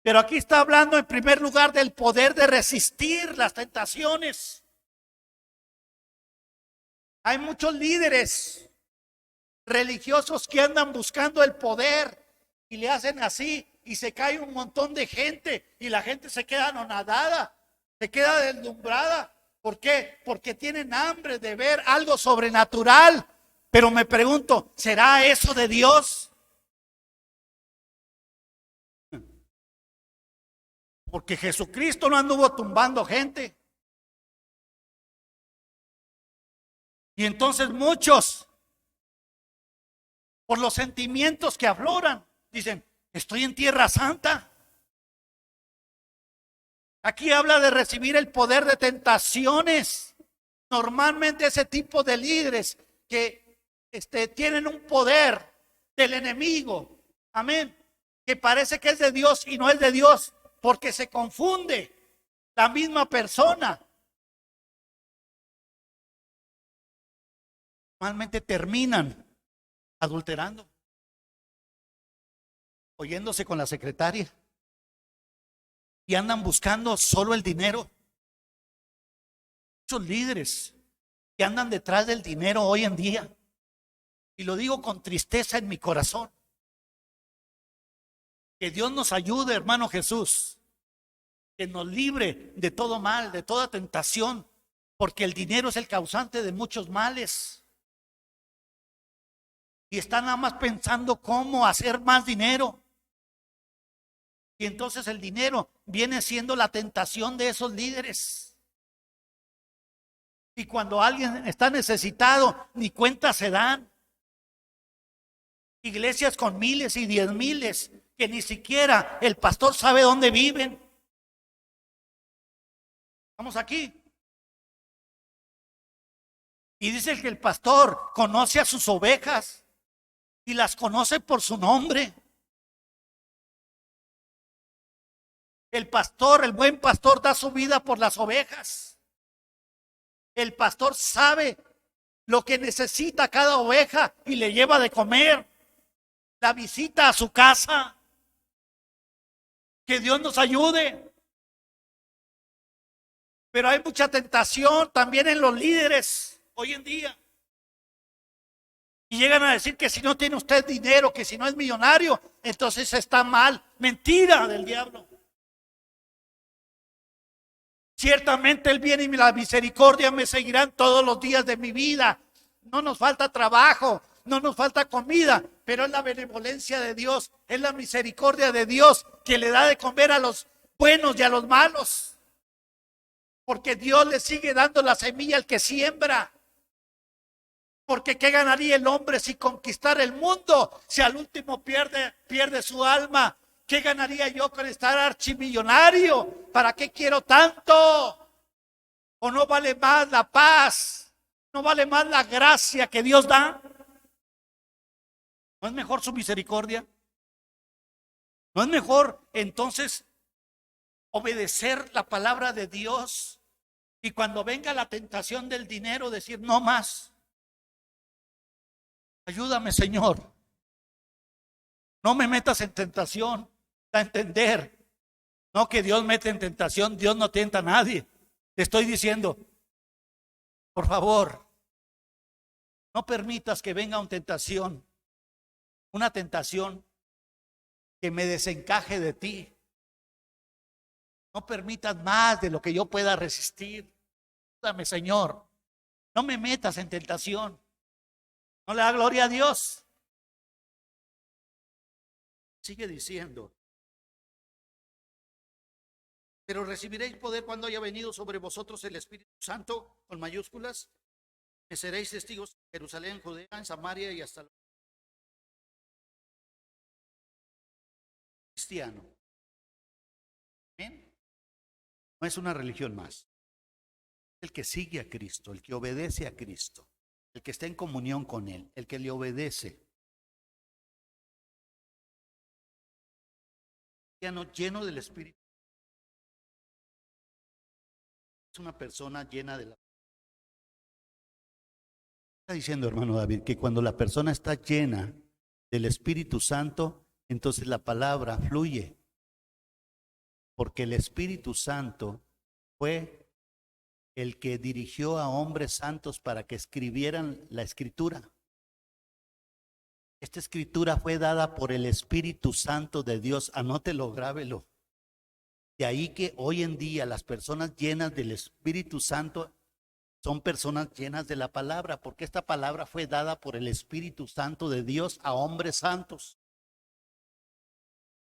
Pero aquí está hablando en primer lugar del poder de resistir las tentaciones. Hay muchos líderes religiosos que andan buscando el poder y le hacen así y se cae un montón de gente y la gente se queda anonadada, se queda deslumbrada. ¿Por qué? Porque tienen hambre de ver algo sobrenatural. Pero me pregunto, ¿será eso de Dios? Porque Jesucristo no anduvo tumbando gente. Y entonces muchos, por los sentimientos que afloran, dicen, estoy en tierra santa. Aquí habla de recibir el poder de tentaciones. Normalmente ese tipo de líderes que tienen un poder del enemigo, amén, que parece que es de Dios y no es de Dios, porque se confunde la misma persona. Normalmente terminan adulterando, oyéndose con la secretaria. y andan buscando solo el dinero. Muchos líderes que andan detrás del dinero hoy en día, y lo digo con tristeza en mi corazón. Que Dios nos ayude, hermano Jesús, que nos libre de todo mal, de toda tentación, porque el dinero es el causante de muchos males. Y están nada más pensando cómo hacer más dinero. Y entonces el dinero viene siendo la tentación de esos líderes. Y cuando alguien está necesitado, ni cuenta se dan. Iglesias con miles y 10,000 que ni siquiera el pastor sabe dónde viven. Estamos aquí. Y dice que el pastor conoce a sus ovejas y las conoce por su nombre. El pastor, el buen pastor, da su vida por las ovejas. El pastor sabe lo que necesita cada oveja y le lleva de comer. La visita a su casa. Que Dios nos ayude. Pero hay mucha tentación también en los líderes hoy en día. Y llegan a decir que si no tiene usted dinero, que si no es millonario, entonces está mal. Mentira del diablo. Ciertamente el bien y la misericordia me seguirán todos los días de mi vida. No nos falta trabajo, no nos falta comida, pero es la benevolencia de Dios, es la misericordia de Dios que le da de comer a los buenos y a los malos. Porque Dios le sigue dando la semilla al que siembra. Porque ¿qué ganaría el hombre si conquistara el mundo? Si al último pierde su alma. ¿Qué ganaría yo con estar archimillonario? ¿Para qué quiero tanto? ¿O no vale más la paz? ¿No vale más la gracia que Dios da? ¿No es mejor su misericordia? ¿No es mejor entonces obedecer la palabra de Dios? Y cuando venga la tentación del dinero, decir no más. Ayúdame, Señor. No me metas en tentación. A entender. No que Dios mete en tentación. Dios no tienta a nadie. Te estoy diciendo, por favor, no permitas que venga una tentación que me desencaje de ti. No permitas más de lo que yo pueda resistir. Ayúdame, Señor. No me metas en tentación. No le da gloria a Dios. Sigue diciendo. Pero recibiréis poder cuando haya venido sobre vosotros el Espíritu Santo, con mayúsculas. Me seréis testigos en Jerusalén, Judea, en Samaria y hasta el cristiano. ¿Bien? No es una religión más. El que sigue a Cristo, el que obedece a Cristo, el que está en comunión con Él, el que le obedece. Lleno del Espíritu. Es una persona llena de la... Está diciendo, hermano David, que cuando la persona está llena del Espíritu Santo, entonces la palabra fluye. Porque el Espíritu Santo fue el que dirigió a hombres santos para que escribieran la Escritura. Esta Escritura fue dada por el Espíritu Santo de Dios. Anótelo, grábelo. De ahí que hoy en día las personas llenas del Espíritu Santo son personas llenas de la palabra, porque esta palabra fue dada por el Espíritu Santo de Dios a hombres santos.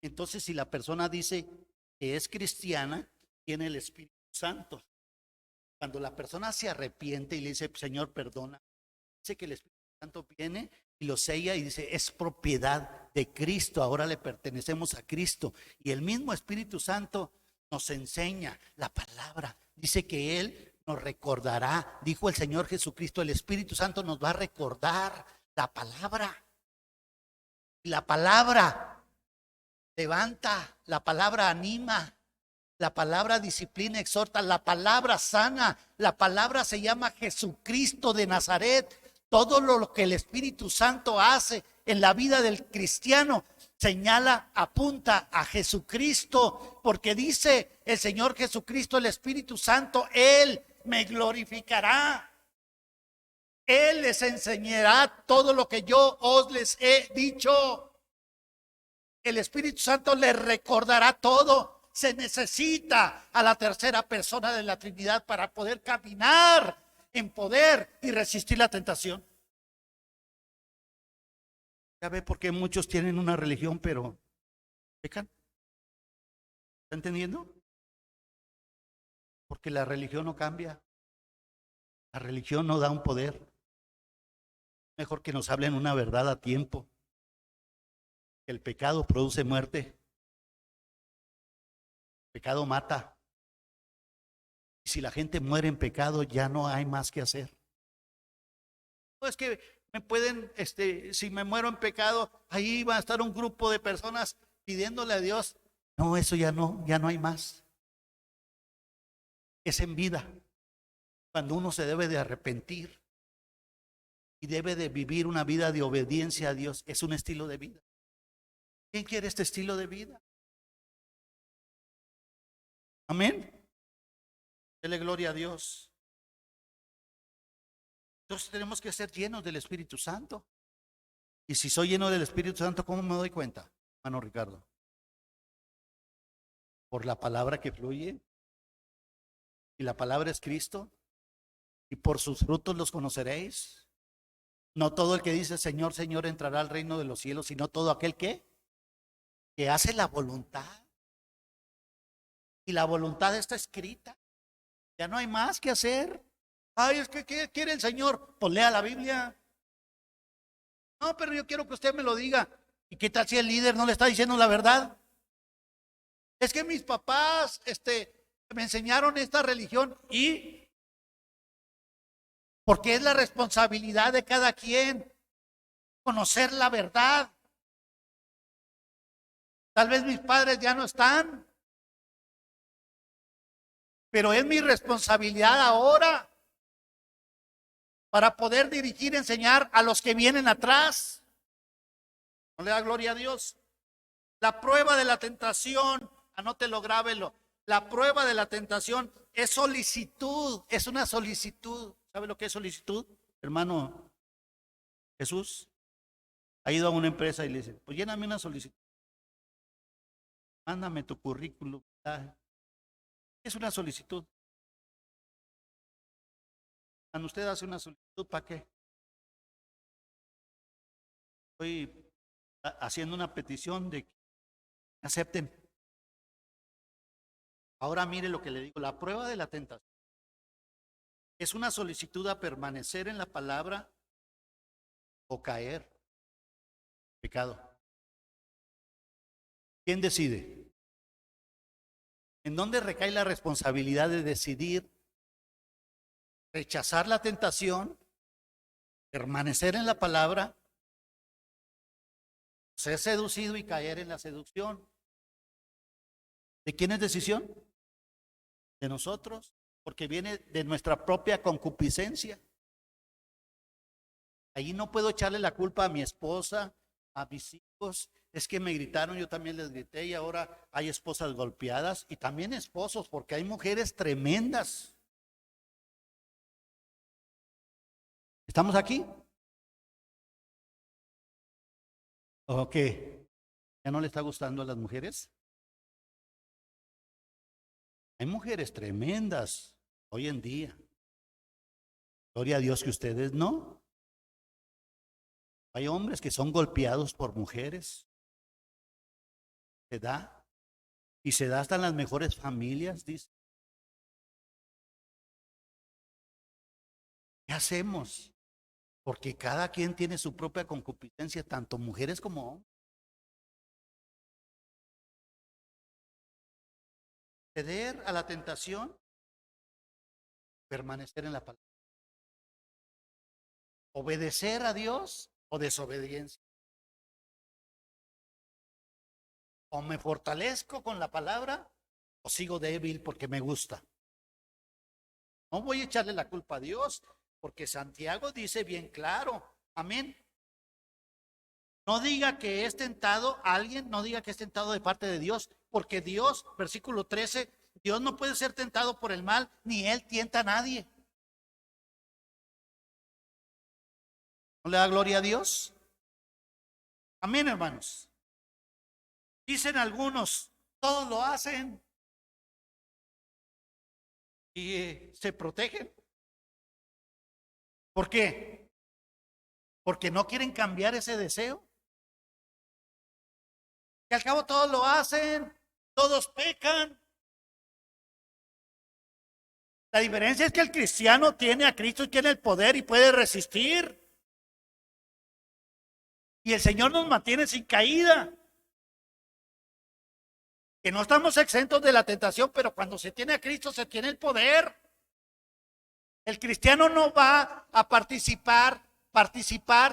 Entonces, si la persona dice que es cristiana, tiene el Espíritu Santo. Cuando la persona se arrepiente y le dice, Señor, perdona, dice que el Espíritu Santo viene y lo sella y dice, es propiedad de Cristo, ahora le pertenecemos a Cristo. Y el mismo Espíritu Santo nos enseña la palabra. Dice que Él nos recordará, dijo el Señor Jesucristo, el Espíritu Santo nos va a recordar la palabra. Y la palabra levanta, la palabra anima, la palabra disciplina, exhorta, la palabra sana, la palabra se llama Jesucristo de Nazaret. Todo lo que el Espíritu Santo hace en la vida del cristiano señala, apunta a Jesucristo, porque dice el Señor Jesucristo, el Espíritu Santo, Él me glorificará. Él les enseñará todo lo que yo os les he dicho. El Espíritu Santo les recordará todo. Se necesita a la tercera persona de la Trinidad para poder caminar en poder y resistir la tentación. Ya ve por qué muchos tienen una religión pero pecan. ¿Está entendiendo? Porque la religión no cambia. La religión no da un poder. Mejor que nos hablen una verdad a tiempo. El pecado produce muerte. El pecado mata. Y si la gente muere en pecado, ya no hay más que hacer. No es que me pueden, si me muero en pecado, ahí va a estar un grupo de personas pidiéndole a Dios. No, eso ya no hay más. Es en vida. Cuando uno se debe de arrepentir y debe de vivir una vida de obediencia a Dios, es un estilo de vida. ¿Quién quiere este estilo de vida? Amén. Dele gloria a Dios. Entonces tenemos que ser llenos del Espíritu Santo. Y si soy lleno del Espíritu Santo, ¿cómo me doy cuenta, hermano Ricardo? Por la palabra que fluye. Y la palabra es Cristo. Y por sus frutos los conoceréis. No todo el que dice Señor, Señor entrará al reino de los cielos, sino todo aquel que hace la voluntad. Y la voluntad está escrita. Ya no hay más que hacer. Ay, es que ¿qué quiere el Señor? Pues lea la Biblia. No, pero yo quiero que usted me lo diga. ¿Y qué tal si el líder no le está diciendo la verdad? Es que mis papás, me enseñaron esta religión y porque es la responsabilidad de cada quien conocer la verdad. Tal vez mis padres ya no están, pero es mi responsabilidad ahora para poder dirigir, enseñar a los que vienen atrás. ¿No le da gloria a Dios? La prueba de la tentación, anótelo, grábelo. La prueba de la tentación es solicitud, es una solicitud. ¿Sabe lo que es solicitud, hermano Jesús? Ha ido a una empresa y le dice, pues lléname una solicitud. Mándame tu currículum. Es una solicitud. Cuando usted hace una solicitud, ¿para qué? Estoy haciendo una petición de que acepten. Ahora mire lo que le digo, la prueba de la tentación es una solicitud a permanecer en la palabra o caer en pecado. ¿Quién decide? ¿En dónde recae la responsabilidad de decidir rechazar la tentación, permanecer en la palabra, ser seducido y caer en la seducción? ¿De quién es decisión? De nosotros, porque viene de nuestra propia concupiscencia. Ahí no puedo echarle la culpa a mi esposa, a mis hijos. Es que me gritaron, yo también les grité y ahora hay esposas golpeadas y también esposos, porque hay mujeres tremendas. ¿Estamos aquí? ¿O qué? ¿Ya no le está gustando a las mujeres? Hay mujeres tremendas hoy en día. Gloria a Dios que ustedes no. Hay hombres que son golpeados por mujeres. Se da. Y se da hasta en las mejores familias, dice. ¿Qué hacemos? Porque cada quien tiene su propia concupiscencia, tanto mujeres como hombres. Ceder a la tentación, permanecer en la palabra. Obedecer a Dios o desobediencia. O me fortalezco con la palabra o sigo débil porque me gusta. No voy a echarle la culpa a Dios porque Santiago dice bien claro, amén. No diga que es tentado alguien, no diga que es tentado de parte de Dios, porque Dios, versículo 13, Dios no puede ser tentado por el mal, ni Él tienta a nadie. ¿No le da gloria a Dios? Amén, hermanos. Dicen algunos, todos lo hacen y se protegen. ¿Por qué? Porque no quieren cambiar ese deseo. Que al cabo todos lo hacen, todos pecan. La diferencia es que el cristiano tiene a Cristo y tiene el poder y puede resistir. Y el Señor nos mantiene sin caída. Que no estamos exentos de la tentación, pero cuando se tiene a Cristo se tiene el poder. El cristiano no va a participar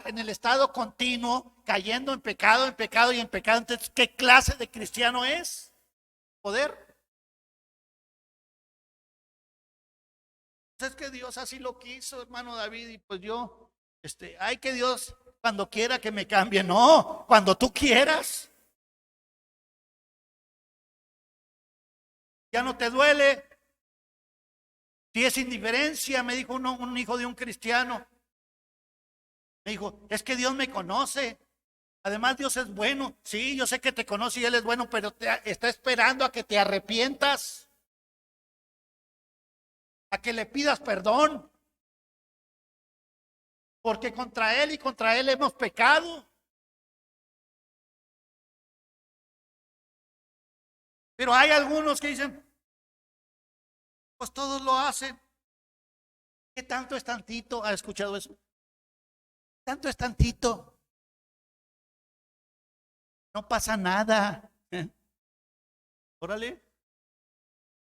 en el estado continuo, cayendo en pecado y en pecado. Entonces, ¿qué clase de cristiano es? Poder. Es que Dios así lo quiso, hermano David, y pues yo, hay que Dios cuando quiera que me cambie. No, cuando tú quieras. Ya no te duele. Si es indiferencia, me dijo un hijo de un cristiano. Me dijo, es que Dios me conoce. Además, Dios es bueno. Sí, yo sé que te conoce y Él es bueno, pero está esperando a que te arrepientas, a que le pidas perdón. Porque contra Él y contra Él hemos pecado. Pero hay algunos que dicen, pues todos lo hacen. ¿Qué tanto es tantito? ¿Ha escuchado eso? Tanto es tantito. No pasa nada. Órale.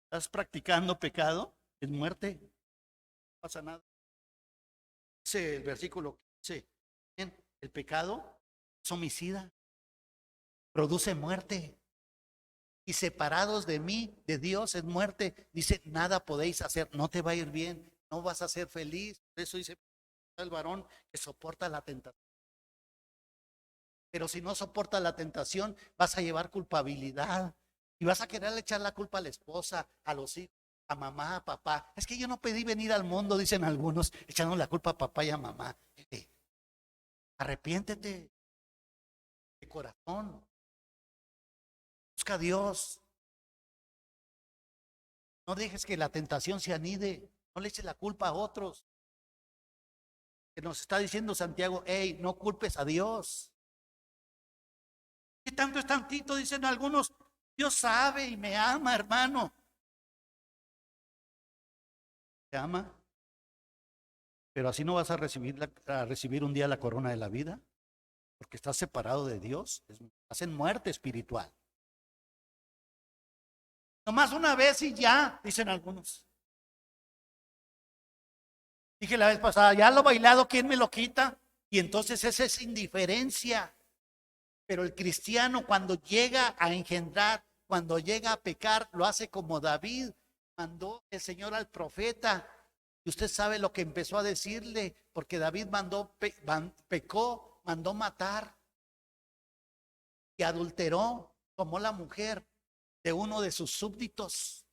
¿Estás practicando pecado? Es muerte. No pasa nada. Dice el versículo 15. El pecado es homicida. Produce muerte. Y separados de mí, de Dios, es muerte. Dice, nada podéis hacer. No te va a ir bien. No vas a ser feliz. Por eso dice el varón que soporta la tentación. Pero si no soporta la tentación, vas a llevar culpabilidad. Y vas a querer echar la culpa a la esposa, a los hijos, a mamá, a papá. Es que yo no pedí venir al mundo, dicen algunos, echando la culpa a papá y a mamá. Arrepiéntete de corazón. Busca a Dios. No dejes que la tentación se anide. No le eches la culpa a otros. Que nos está diciendo Santiago, hey, no culpes a Dios. ¿Qué tanto es tantito? Dicen algunos. Dios sabe y me ama, hermano. ¿Te ama? Pero así no vas a recibir un día la corona de la vida. Porque estás separado de Dios. Estás en muerte espiritual. Nomás una vez y ya, dicen algunos. Dije la vez pasada, ya lo bailado, ¿quién me lo quita? Y entonces esa es indiferencia. Pero el cristiano cuando llega a engendrar, cuando llega a pecar, lo hace como David. Mandó el Señor al profeta. Y usted sabe lo que empezó a decirle, porque David pecó, mandó matar. Y adulteró, tomó la mujer de uno de sus súbditos.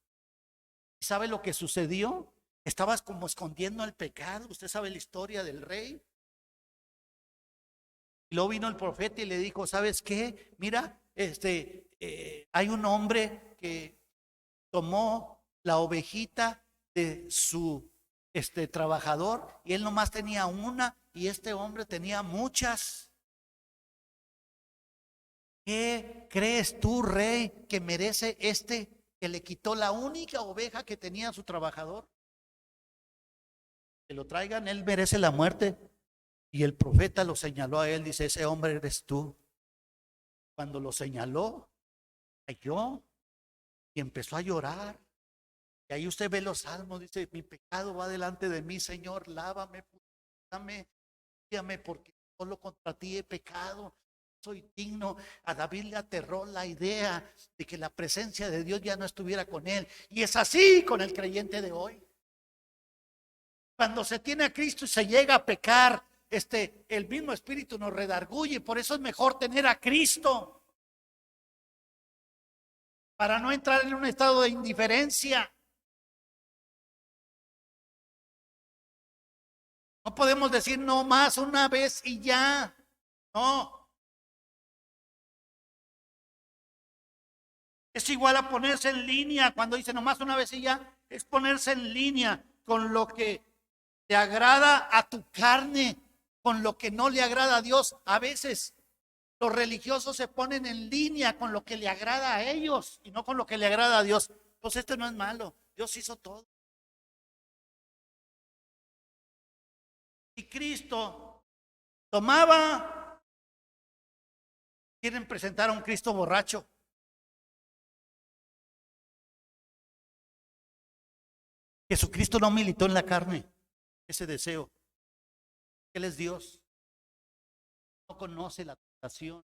¿Y sabe lo que sucedió? Estabas como escondiendo el pecado. Usted sabe la historia del rey. Y luego vino el profeta y le dijo, ¿sabes qué? Mira, hay un hombre que tomó la ovejita de su trabajador y él nomás tenía una y este hombre tenía muchas. ¿Qué crees tú, rey, que merece que le quitó la única oveja que tenía su trabajador? Que lo traigan, él merece la muerte. Y el profeta lo señaló a él, dice, ese hombre eres tú. Cuando lo señaló, cayó y empezó a llorar. Y ahí usted ve los salmos, dice, mi pecado va delante de mí, Señor, lávame, purificame, límpiame, porque solo contra ti he pecado. Soy digno. A David le aterró la idea de que la presencia de Dios ya no estuviera con él. Y es así con el creyente de hoy. Cuando se tiene a Cristo y se llega a pecar, el mismo espíritu nos redarguye. Por eso es mejor tener a Cristo, para no entrar en un estado de indiferencia. No podemos decir no más una vez y ya. No. Es igual a ponerse en línea. Cuando dice nomás una vez y ya, es ponerse en línea con lo que te agrada a tu carne, con lo que no le agrada a Dios. A veces los religiosos se ponen en línea con lo que le agrada a ellos y no con lo que le agrada a Dios. Pues esto no es malo. Dios hizo todo. Y Cristo tomaba, quieren presentar a un Cristo borracho. Jesucristo no militó en la carne ese deseo. Él es Dios. No conoce la tentación.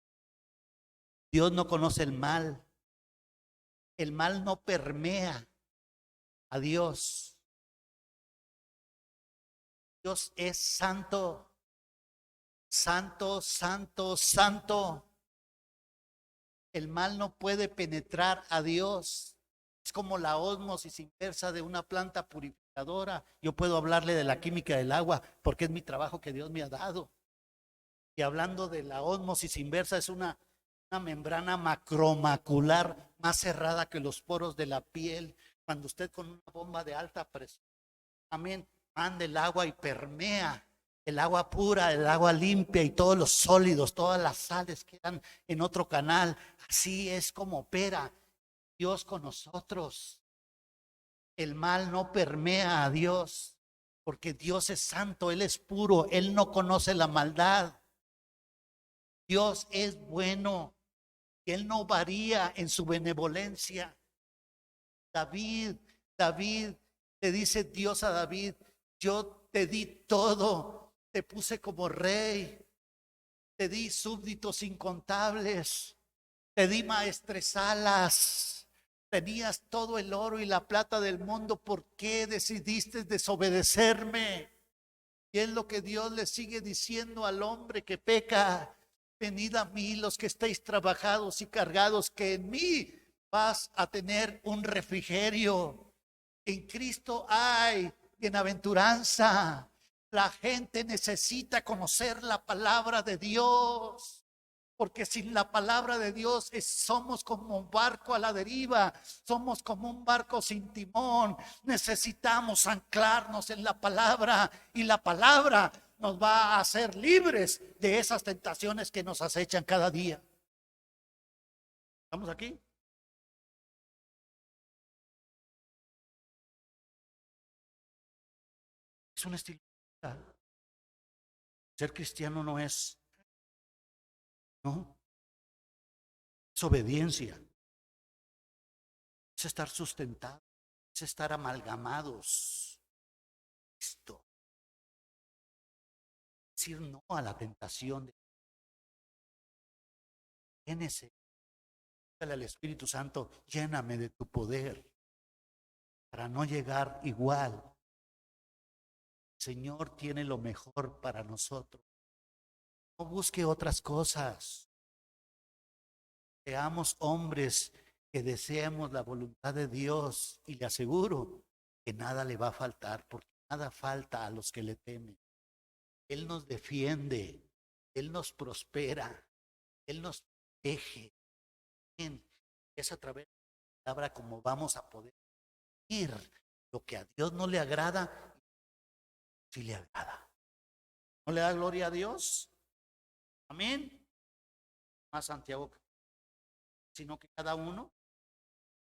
Dios no conoce el mal. El mal no permea a Dios. Dios es santo, santo, santo, santo. El mal no puede penetrar a Dios. Es como la ósmosis inversa de una planta purificadora. Yo puedo hablarle de la química del agua porque es mi trabajo que Dios me ha dado. Y hablando de la ósmosis inversa, es una membrana macromacular más cerrada que los poros de la piel. Cuando usted con una bomba de alta presión, amén, manda el agua y permea el agua pura, el agua limpia y todos los sólidos, todas las sales quedan en otro canal. Así es como opera Dios con nosotros. El mal no permea a Dios, porque Dios es santo, Él es puro, Él no conoce la maldad. Dios es bueno y Él no varía en su benevolencia. David, le dice Dios a David: yo te di todo, te puse como rey, te di súbditos incontables, te di maestresalas, tenías todo el oro y la plata del mundo. ¿Por qué decidiste desobedecerme? Y es lo que Dios le sigue diciendo al hombre que peca: venid a mí los que estáis trabajados y cargados, que en mí vas a tener un refrigerio. En Cristo hay bienaventuranza. La gente necesita conocer la palabra de Dios, porque sin la palabra de Dios somos como un barco a la deriva, somos como un barco sin timón. Necesitamos anclarnos en la palabra, y la palabra nos va a hacer libres de esas tentaciones que nos acechan cada día. ¿Estamos aquí? Es un estilo. Ser cristiano no es, no, es obediencia, es estar sustentado, es estar amalgamados. Esto, decir no a la tentación de llénese, dale al Espíritu Santo: lléname de tu poder, para no llegar igual. El Señor tiene lo mejor para nosotros. No busque otras cosas. Seamos hombres que deseemos la voluntad de Dios, y le aseguro que nada le va a faltar, porque nada falta a los que le temen. Él nos defiende, Él nos prospera, Él nos protege. Es a través de la palabra como vamos a poder ir lo que a Dios no le agrada, si le agrada. ¿No le da gloria a Dios? Amén. Más Santiago, sino que cada uno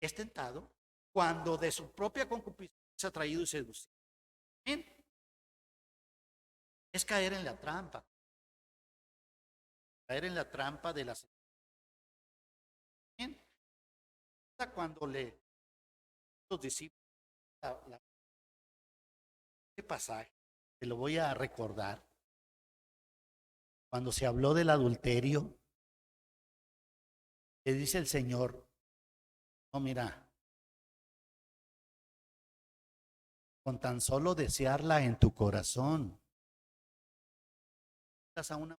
es tentado cuando de su propia concupiscencia es atraído y seducido. Amén. Es caer en la trampa. Caer en la trampa de las. Amén. Cuando los discípulos, este pasaje, te lo voy a recordar. Cuando se habló del adulterio, le dice el Señor: no, mira, con tan solo desearla en tu corazón, a una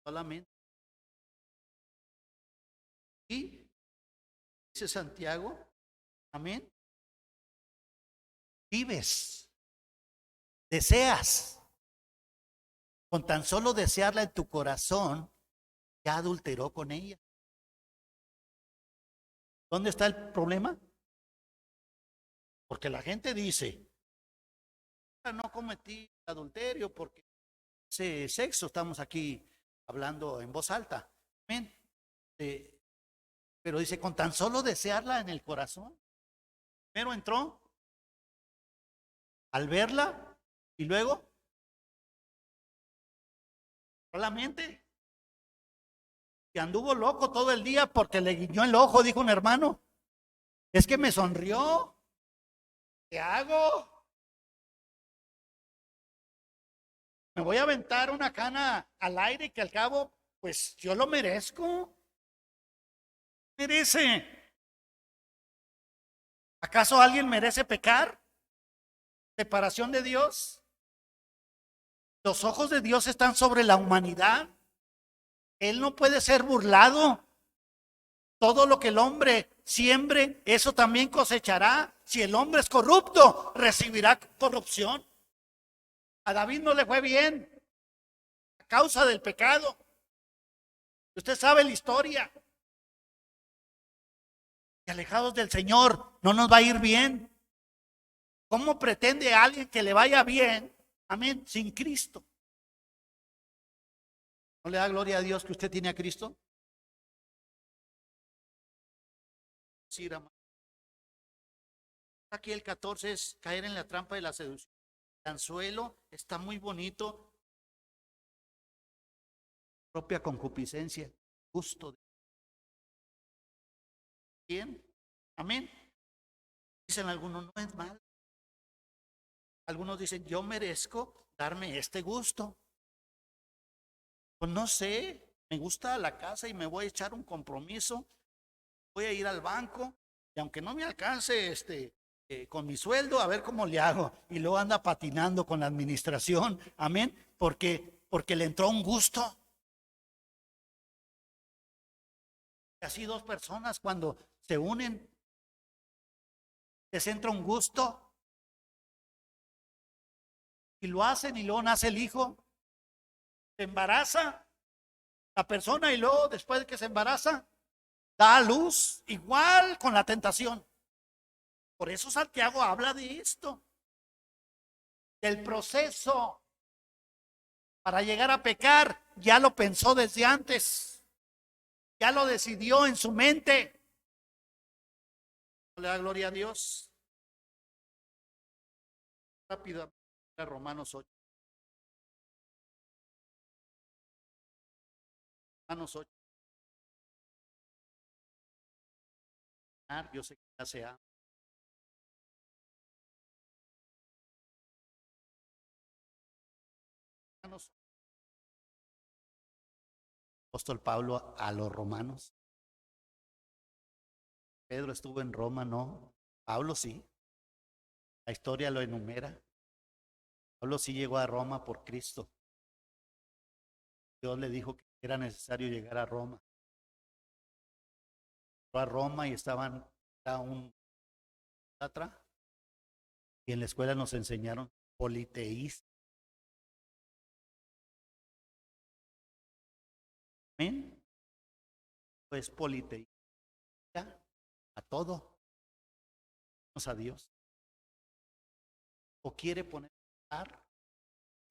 solamente. Y dice Santiago, amén, vives, deseas, con tan solo desearla en tu corazón, ya adulteró con ella. ¿Dónde está el problema? Porque la gente dice, no cometí adulterio porque ese sexo, estamos aquí hablando en voz alta, amén. Pero dice, con tan solo desearla en el corazón. Primero entró al verla y luego solamente que anduvo loco todo el día porque le guiñó el ojo, dijo un hermano. Es que me sonrió. ¿Qué hago? Me voy a aventar una cana al aire que al cabo, pues yo lo merezco. Merece. ¿Acaso alguien merece pecar? ¿Separación de Dios? Los ojos de Dios están sobre la humanidad. Él no puede ser burlado. Todo lo que el hombre siembre, eso también cosechará. Si el hombre es corrupto, recibirá corrupción. A David no le fue bien a causa del pecado. Usted sabe la historia. Y alejados del Señor no nos va a ir bien. ¿Cómo pretende alguien que le vaya bien, amén, sin Cristo? ¿No le da gloria a Dios que usted tiene a Cristo? Sí, aquí el 14 es caer en la trampa de la seducción. El anzuelo está muy bonito. Propia concupiscencia, gusto. Bien, amén. Dicen algunos, no es mal. Algunos dicen, yo merezco darme este gusto. Pues no sé, me gusta la casa y me voy a echar un compromiso. Voy a ir al banco y aunque no me alcance con mi sueldo, a ver cómo le hago. Y luego anda patinando con la administración, amén, porque le entró un gusto. Así dos personas cuando se unen, les entra un gusto y lo hacen y luego nace el hijo, se embaraza la persona y luego después de que se embaraza, da a luz igual con la tentación. Por eso Santiago habla de esto, del proceso para llegar a pecar. Ya lo pensó desde antes, ya lo decidió en su mente. ¿No le da gloria a Dios? Rápido, Romanos 8. Romanos 8. Yo sé que ya se ama. Apóstol Pablo a los romanos. Pedro estuvo en Roma, no. Pablo sí. La historia lo enumera. Pablo sí llegó a Roma por Cristo. Dios le dijo que era necesario llegar a Roma. Fue a Roma y estaba un atrás. Y en la escuela nos enseñaron politeísmo. Amén. Pues politeísta a todo. A Dios. O quiere poner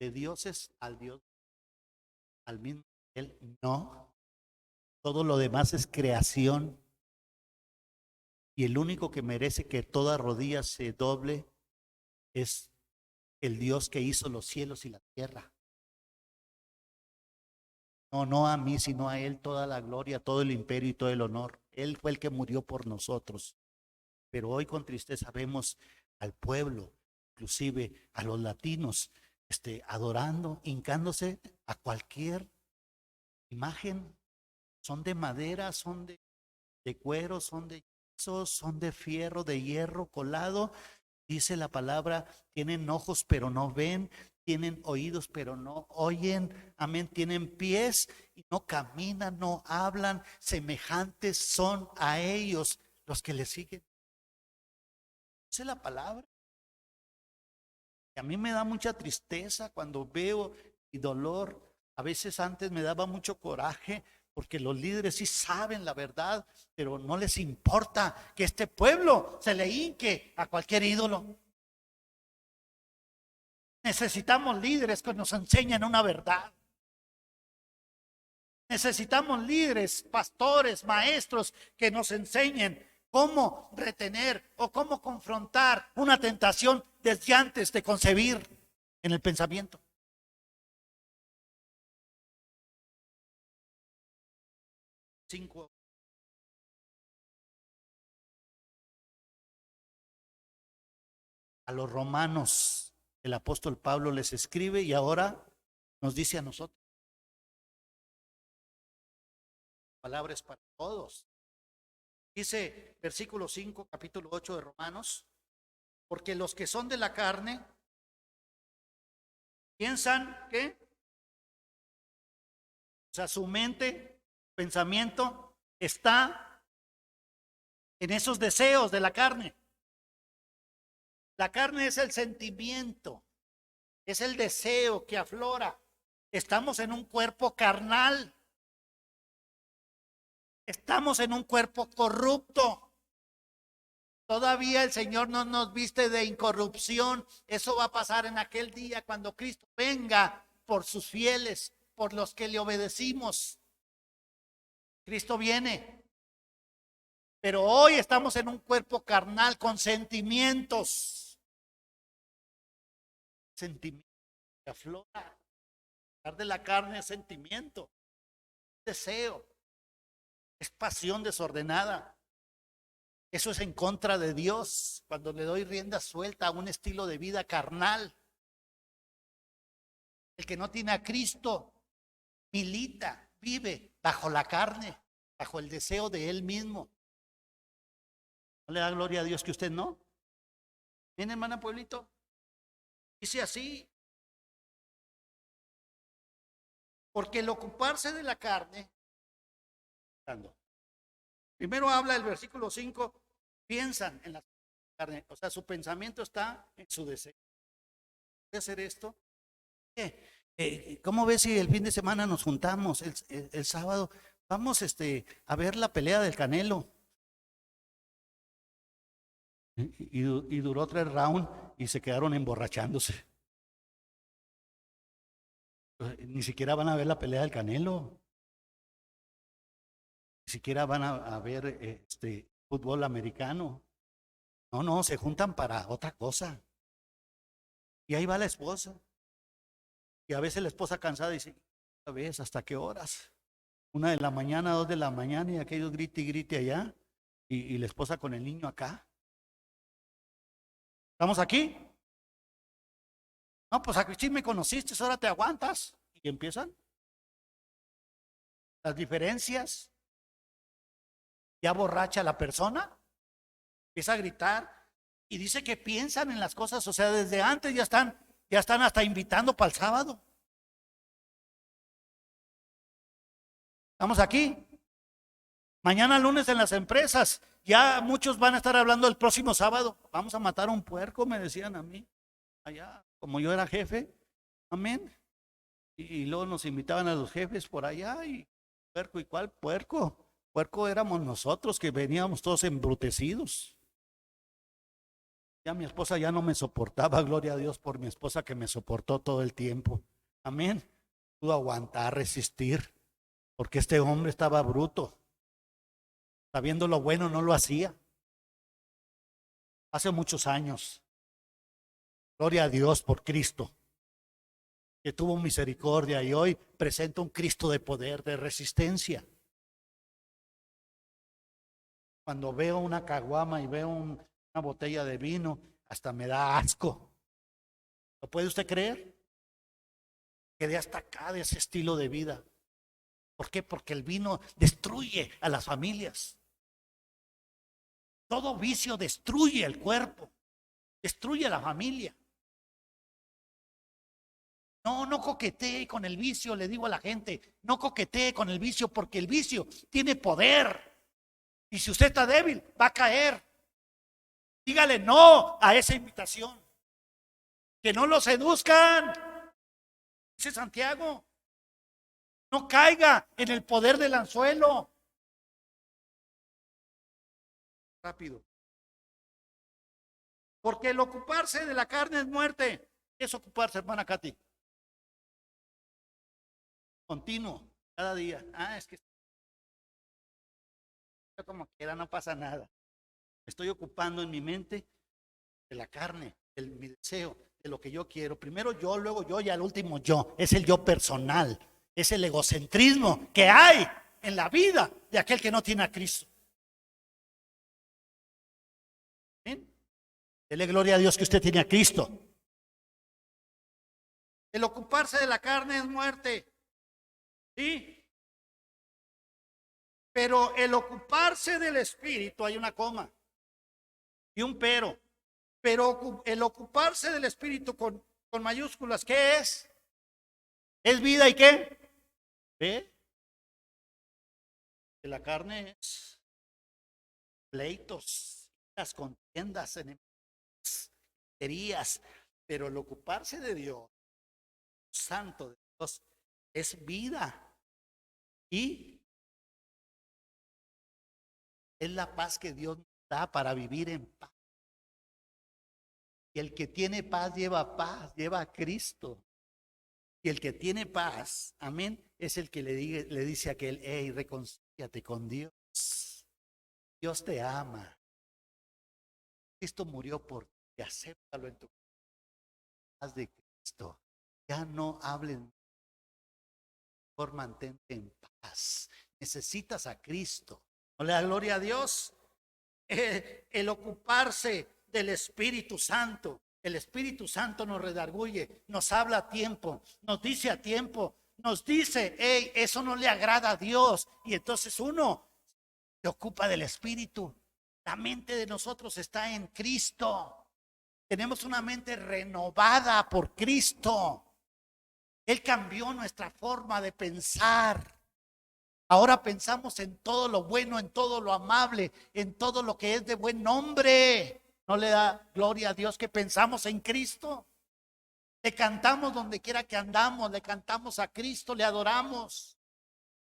de dioses al Dios, al mismo él. No. Todo lo demás es creación. Y el único que merece que toda rodilla se doble es el Dios que hizo los cielos y la tierra. No, no a mí, sino a Él toda la gloria, todo el imperio y todo el honor. Él fue el que murió por nosotros. Pero hoy con tristeza vemos al pueblo, inclusive a los latinos, adorando, hincándose a cualquier imagen. Son de madera, son de cuero, son de yeso, son de fierro, de hierro colado. Dice la palabra, tienen ojos pero no ven, tienen oídos, pero no oyen. Amén. Tienen pies y no caminan, no hablan. Semejantes son a ellos los que les siguen. Esa es la palabra. Y a mí me da mucha tristeza cuando veo y dolor. A veces antes me daba mucho coraje porque los líderes sí saben la verdad, pero no les importa que este pueblo se le hinque a cualquier ídolo. Necesitamos líderes que nos enseñen una verdad. Necesitamos líderes, pastores, maestros que nos enseñen cómo retener o cómo confrontar una tentación desde antes de concebir en el pensamiento. A los romanos, el apóstol Pablo les escribe y ahora nos dice a nosotros. Palabras para todos. Dice versículo 5, capítulo 8 de Romanos, porque los que son de la carne piensan que, o sea, su mente, pensamiento está en esos deseos de la carne. La carne es el sentimiento, es el deseo que aflora. Estamos en un cuerpo carnal. Estamos en un cuerpo corrupto. Todavía el Señor no nos viste de incorrupción. Eso va a pasar en aquel día cuando Cristo venga por sus fieles, por los que le obedecimos. Cristo viene. Pero hoy estamos en un cuerpo carnal con sentimientos. Sentimientos que aflora. Hablar de la carne es sentimiento, deseo, es pasión desordenada. Eso es en contra de Dios cuando le doy rienda suelta a un estilo de vida carnal. El que no tiene a Cristo milita, vive bajo la carne, bajo el deseo de él mismo. ¿No le da gloria a Dios que usted no? ¿Viene, hermana Pueblito? Dice así. Porque el ocuparse de la carne, primero habla el versículo 5, piensan en la carne, o sea, su pensamiento está en su deseo. ¿Voy a hacer esto? ¿Cómo ves si el fin de semana nos juntamos el sábado? Vamos a ver la pelea del Canelo. Y duró 3 rounds y se quedaron emborrachándose. Ni siquiera van a ver la pelea del Canelo. Ni siquiera van a ver fútbol americano. No, se juntan para otra cosa. Y ahí va la esposa. Y a veces la esposa cansada dice, ¿sabes hasta qué horas? 1 de la mañana, 2 de la mañana, y aquellos grite y grite allá. Y la esposa con el niño acá. ¿Estamos aquí? No, pues aquí sí me conociste, ahora te aguantas. Y empiezan las diferencias. Ya borracha la persona, empieza a gritar y dice que piensan en las cosas, o sea, desde antes ya están hasta invitando para el sábado. ¿Estamos aquí? Mañana lunes en las empresas, ya muchos van a estar hablando el próximo sábado. Vamos a matar a un puerco, me decían a mí, allá, como yo era jefe. Amén. Y luego nos invitaban a los jefes por allá y puerco, ¿y cuál puerco? Puerco éramos nosotros que veníamos todos embrutecidos. Ya mi esposa ya no me soportaba, gloria a Dios por mi esposa que me soportó todo el tiempo. Amén. Pudo aguantar, resistir, porque este hombre estaba bruto. Sabiendo lo bueno no lo hacía. Hace muchos años. Gloria a Dios por Cristo, que tuvo misericordia y hoy presenta un Cristo de poder, de resistencia. Cuando veo una caguama y veo una botella de vino, hasta me da asco. ¿Lo puede usted creer? Quedé hasta acá de ese estilo de vida. ¿Por qué? Porque el vino destruye a las familias. Todo vicio destruye el cuerpo, destruye a la familia. No coquetee con el vicio, le digo a la gente, no coquetee con el vicio porque el vicio tiene poder. Y si usted está débil, va a caer. Dígale no a esa invitación. Que no lo seduzcan, dice Santiago. No caiga en el poder del anzuelo. Rápido. Porque el ocuparse de la carne es muerte. ¿Qué es ocuparse, hermana Katy? Continuo, cada día. Es que como quiera no pasa nada. Me estoy ocupando en mi mente de la carne, de mi deseo, de lo que yo quiero. Primero yo, luego yo y al último yo. Es el yo personal. Es el egocentrismo que hay en la vida de aquel que no tiene a Cristo. ¿Bien? Dele gloria a Dios que usted tiene a Cristo. El ocuparse de la carne es muerte. ¿Sí? Pero el ocuparse del espíritu, hay una coma y un pero. Pero el ocuparse del espíritu con mayúsculas, ¿qué es? ¿Es vida y qué? ¿Ve? Que la carne es pleitos, las contiendas, enemigas, pero el ocuparse de Dios, santo de Dios, es vida y es la paz que Dios nos da para vivir en paz. Y el que tiene paz, lleva a Cristo. Y el que tiene paz, amén, es el que le dice a aquel, hey, reconcíliate con Dios. Dios te ama. Cristo murió por ti, acéptalo en tu paz de Cristo. Ya no hablen, por mantente en paz. Necesitas a Cristo. ¿No le da gloria a Dios? El ocuparse del Espíritu Santo. El Espíritu Santo nos redarguye, nos habla a tiempo, nos dice a tiempo, nos dice, hey, eso no le agrada a Dios. Y entonces uno se ocupa del Espíritu. La mente de nosotros está en Cristo. Tenemos una mente renovada por Cristo. Él cambió nuestra forma de pensar. Ahora pensamos en todo lo bueno, en todo lo amable, en todo lo que es de buen nombre. ¿No le da gloria a Dios que pensamos en Cristo? Le cantamos donde quiera que andamos, le cantamos a Cristo, le adoramos.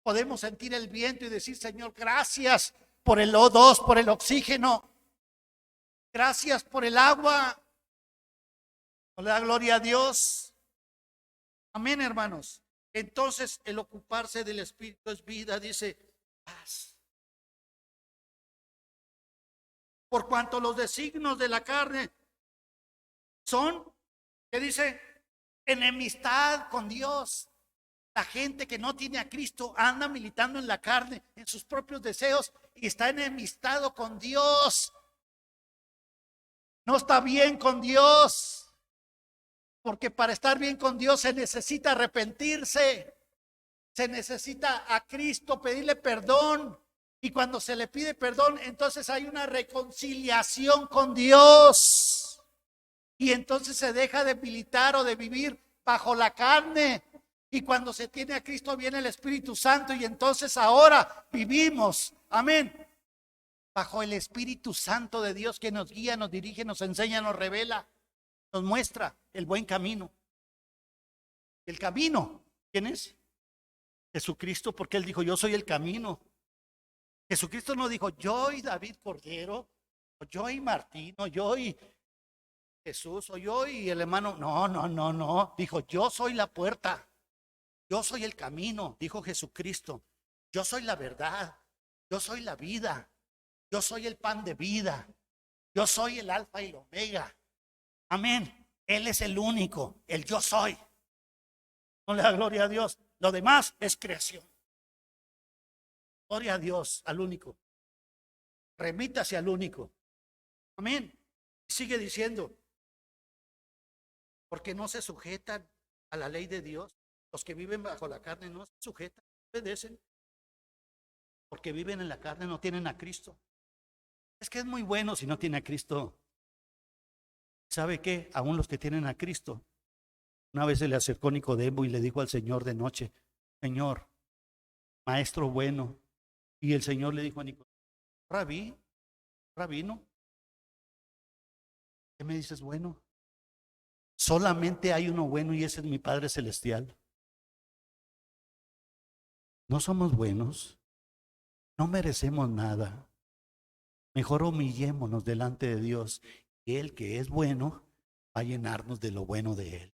Podemos sentir el viento y decir, Señor, gracias por el O2, por el oxígeno. Gracias por el agua. ¿No le da gloria a Dios? Amén, hermanos. Entonces, el ocuparse del Espíritu es vida, dice, paz. Por cuanto los designios de la carne son, ¿qué dice? Enemistad con Dios. La gente que no tiene a Cristo anda militando en la carne, en sus propios deseos y está enemistado con Dios. No está bien con Dios. Porque para estar bien con Dios se necesita arrepentirse. Se necesita a Cristo pedirle perdón. Y cuando se le pide perdón, entonces hay una reconciliación con Dios. Y entonces se deja de militar o de vivir bajo la carne. Y cuando se tiene a Cristo viene el Espíritu Santo y entonces ahora vivimos, amén, bajo el Espíritu Santo de Dios que nos guía, nos dirige, nos enseña, nos revela, nos muestra el buen camino. El camino, ¿quién es? Jesucristo, porque Él dijo, yo soy el camino. Jesucristo no dijo, yo y David Cordero, o yo y Martín, o yo y Jesús, o yo y el hermano. No. Dijo, yo soy la puerta. Yo soy el camino, dijo Jesucristo. Yo soy la verdad. Yo soy la vida. Yo soy el pan de vida. Yo soy el alfa y el omega. Amén. Él es el único, el yo soy. No le da gloria a Dios. Lo demás es creación. Gloria a Dios, al único. Remítase al único. Amén. Sigue diciendo, porque no se sujetan a la ley de Dios. Los que viven bajo la carne no se sujetan, obedecen. Porque viven en la carne, no tienen a Cristo. Es que es muy bueno si no tiene a Cristo. ¿Sabe qué? Aún los que tienen a Cristo Una vez se le acercó Nicodemo y le dijo al Señor de noche: Señor, maestro bueno. Y el Señor le dijo a Nicodemo: rabino, ¿qué me dices bueno? Solamente hay uno bueno y ese es mi Padre Celestial. No somos buenos, no merecemos nada. Mejor humillémonos delante de Dios, y Él, que es bueno, va a llenarnos de lo bueno de Él.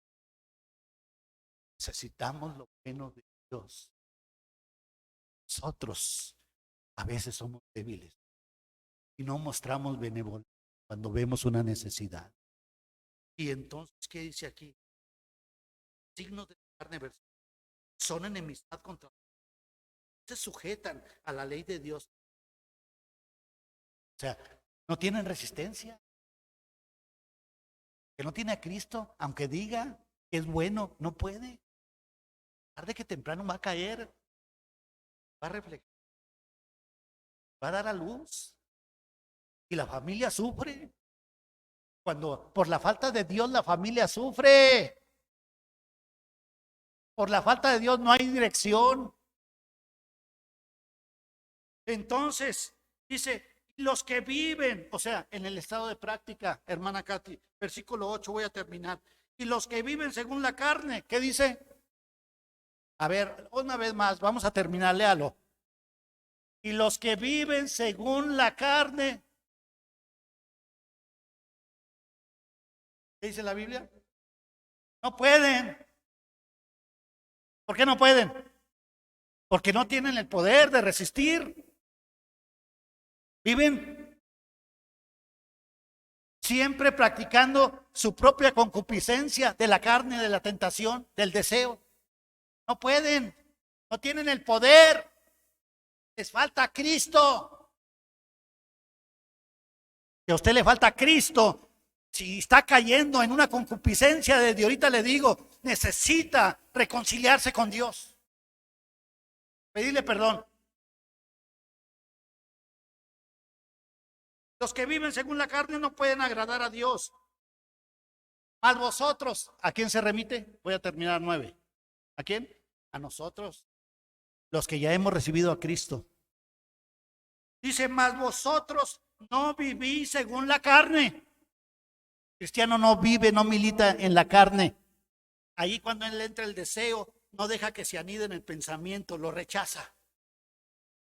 Necesitamos lo bueno de Dios. Nosotros a veces somos débiles y no mostramos benevolencia cuando vemos una necesidad. Y entonces, ¿qué dice aquí? Signos de carne son enemistad contra Dios. Se sujetan a la ley de Dios. O sea, no tienen resistencia. Que no tiene a Cristo, aunque diga que es bueno, no puede. Tarde que temprano va a caer, va a reflejar, va a dar a luz. Y la familia sufre. Cuando por la falta de Dios la familia sufre. Por la falta de Dios no hay dirección. Entonces, dice, los que viven, o sea, en el estado de práctica, hermana Katy, versículo 8, voy a terminar. Y los que viven según la carne, ¿qué dice? A ver, una vez más, vamos a terminar, léalo. Y los que viven según la carne, ¿qué dice la Biblia? No pueden. ¿Por qué no pueden? Porque no tienen el poder de resistir. Viven siempre practicando su propia concupiscencia de la carne, de la tentación, del deseo. No pueden, no tienen el poder. Les falta Cristo. Si a usted le falta Cristo, si está cayendo en una concupiscencia, desde ahorita le digo, necesita reconciliarse con Dios. Pedirle perdón. Los que viven según la carne no pueden agradar a Dios. Mas vosotros, ¿a quién se remite? Voy a terminar 9. ¿A quién? A nosotros, los que ya hemos recibido a Cristo. Dice, mas vosotros no vivís según la carne. Cristiano no vive, no milita en la carne. Ahí cuando él entra el deseo, no deja que se anide en el pensamiento, lo rechaza.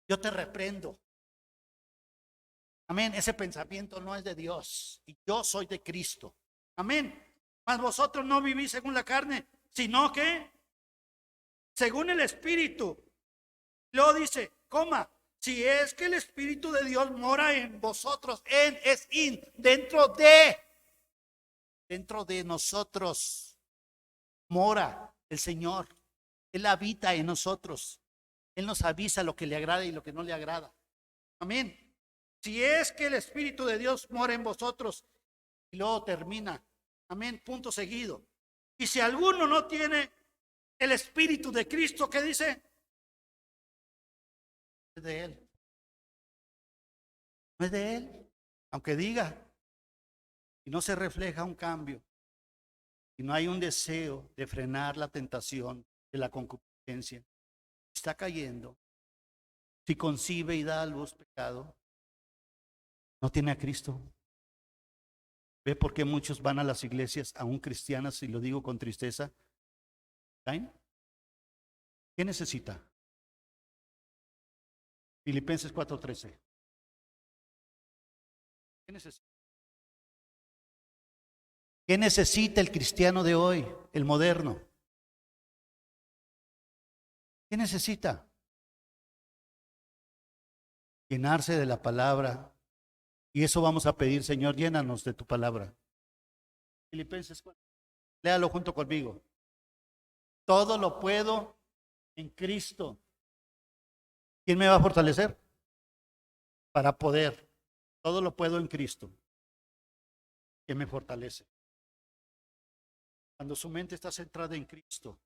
Yo te reprendo. Amén, ese pensamiento no es de Dios y yo soy de Cristo. Amén. Mas vosotros no vivís según la carne, sino que según el Espíritu. Luego dice, si es que el Espíritu de Dios mora en vosotros, dentro de nosotros mora el Señor. Él habita en nosotros. Él nos avisa lo que le agrada y lo que no le agrada. Amén. Si es que el Espíritu de Dios mora en vosotros. Y luego termina. Amén. Punto seguido. Y si alguno no tiene el Espíritu de Cristo, ¿qué dice? Es de Él. No es de Él. Aunque diga. Y no se refleja un cambio. Y no hay un deseo de frenar la tentación de la concupiscencia. Está cayendo. Si concibe y da a luz pecado, no tiene a Cristo. ¿Ve por qué muchos van a las iglesias, aún cristianas, y lo digo con tristeza? ¿Saben? ¿Qué necesita? Filipenses 4:13. ¿Qué necesita? ¿Qué necesita el cristiano de hoy, el moderno? ¿Qué necesita? Llenarse de la palabra. Y eso vamos a pedir, Señor, llénanos de tu palabra. Filipenses 4. Léalo junto conmigo. Todo lo puedo en Cristo. ¿Quién me va a fortalecer? Para poder. Todo lo puedo en Cristo, que me fortalece. Cuando su mente está centrada en Cristo,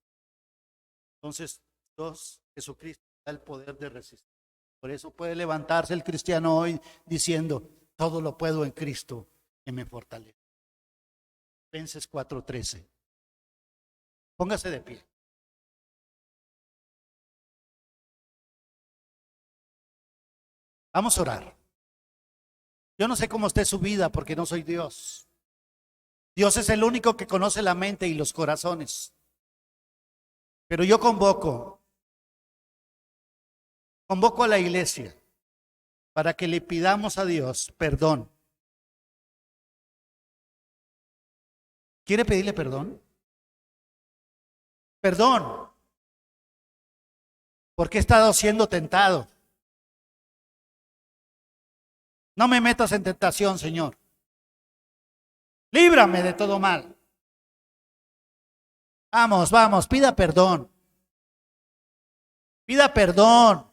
entonces Dios, Jesucristo, da el poder de resistir. Por eso puede levantarse el cristiano hoy diciendo, todo lo puedo en Cristo, que me fortalece. Filipenses 4:13. Póngase de pie. Vamos a orar. Yo no sé cómo esté su vida porque no soy Dios. Dios es el único que conoce la mente y los corazones. Pero yo convoco a la iglesia para que le pidamos a Dios perdón. ¿Quiere pedirle perdón? Perdón, porque he estado siendo tentado. No me metas en tentación, Señor. Líbrame de todo mal. Vamos, vamos, pida perdón. Pida perdón.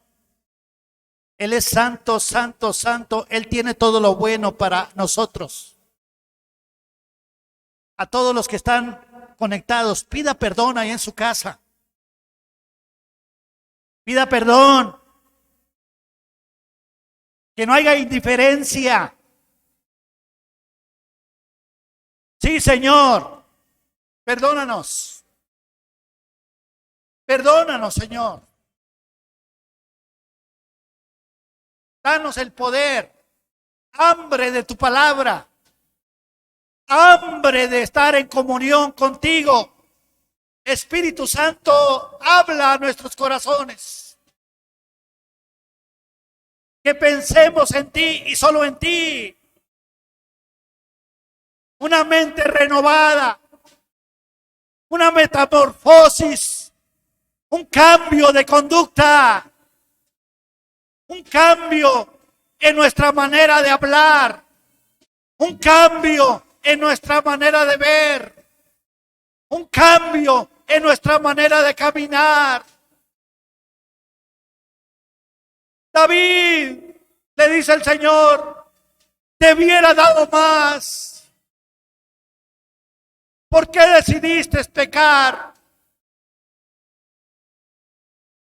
Él es santo, santo, santo. Él tiene todo lo bueno para nosotros. A todos los que están conectados, pida perdón ahí en su casa. Pida perdón. Que no haya indiferencia. Sí, Señor. Perdónanos. Perdónanos, Señor. Danos el poder. Hambre de tu palabra. Hambre de estar en comunión contigo. Espíritu Santo, habla a nuestros corazones. Que pensemos en ti y solo en ti. Una mente renovada. Una metamorfosis. Un cambio de conducta. Un cambio en nuestra manera de hablar. Un cambio en nuestra manera de ver. Un cambio en nuestra manera de caminar. David, le dice el Señor, te hubiera dado más. ¿Por qué decidiste pecar?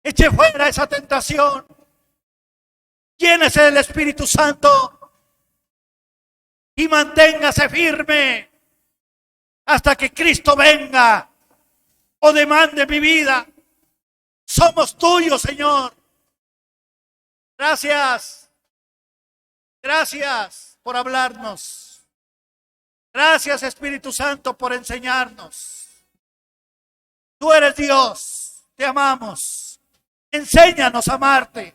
Eche fuera esa tentación. Llénese del Espíritu Santo y manténgase firme hasta que Cristo venga o demande mi vida. Somos tuyos, Señor. Gracias. Gracias por hablarnos. Gracias, Espíritu Santo, por enseñarnos. Tú eres Dios. Te amamos. Enséñanos a amarte.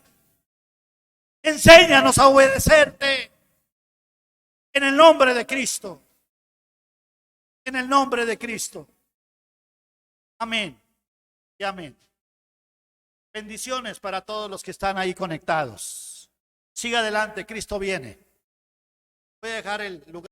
Enséñanos a obedecerte. En el nombre de Cristo. En el nombre de Cristo. Amén. Y amén. Bendiciones para todos los que están ahí conectados. Siga adelante, Cristo viene. Voy a dejar el lugar.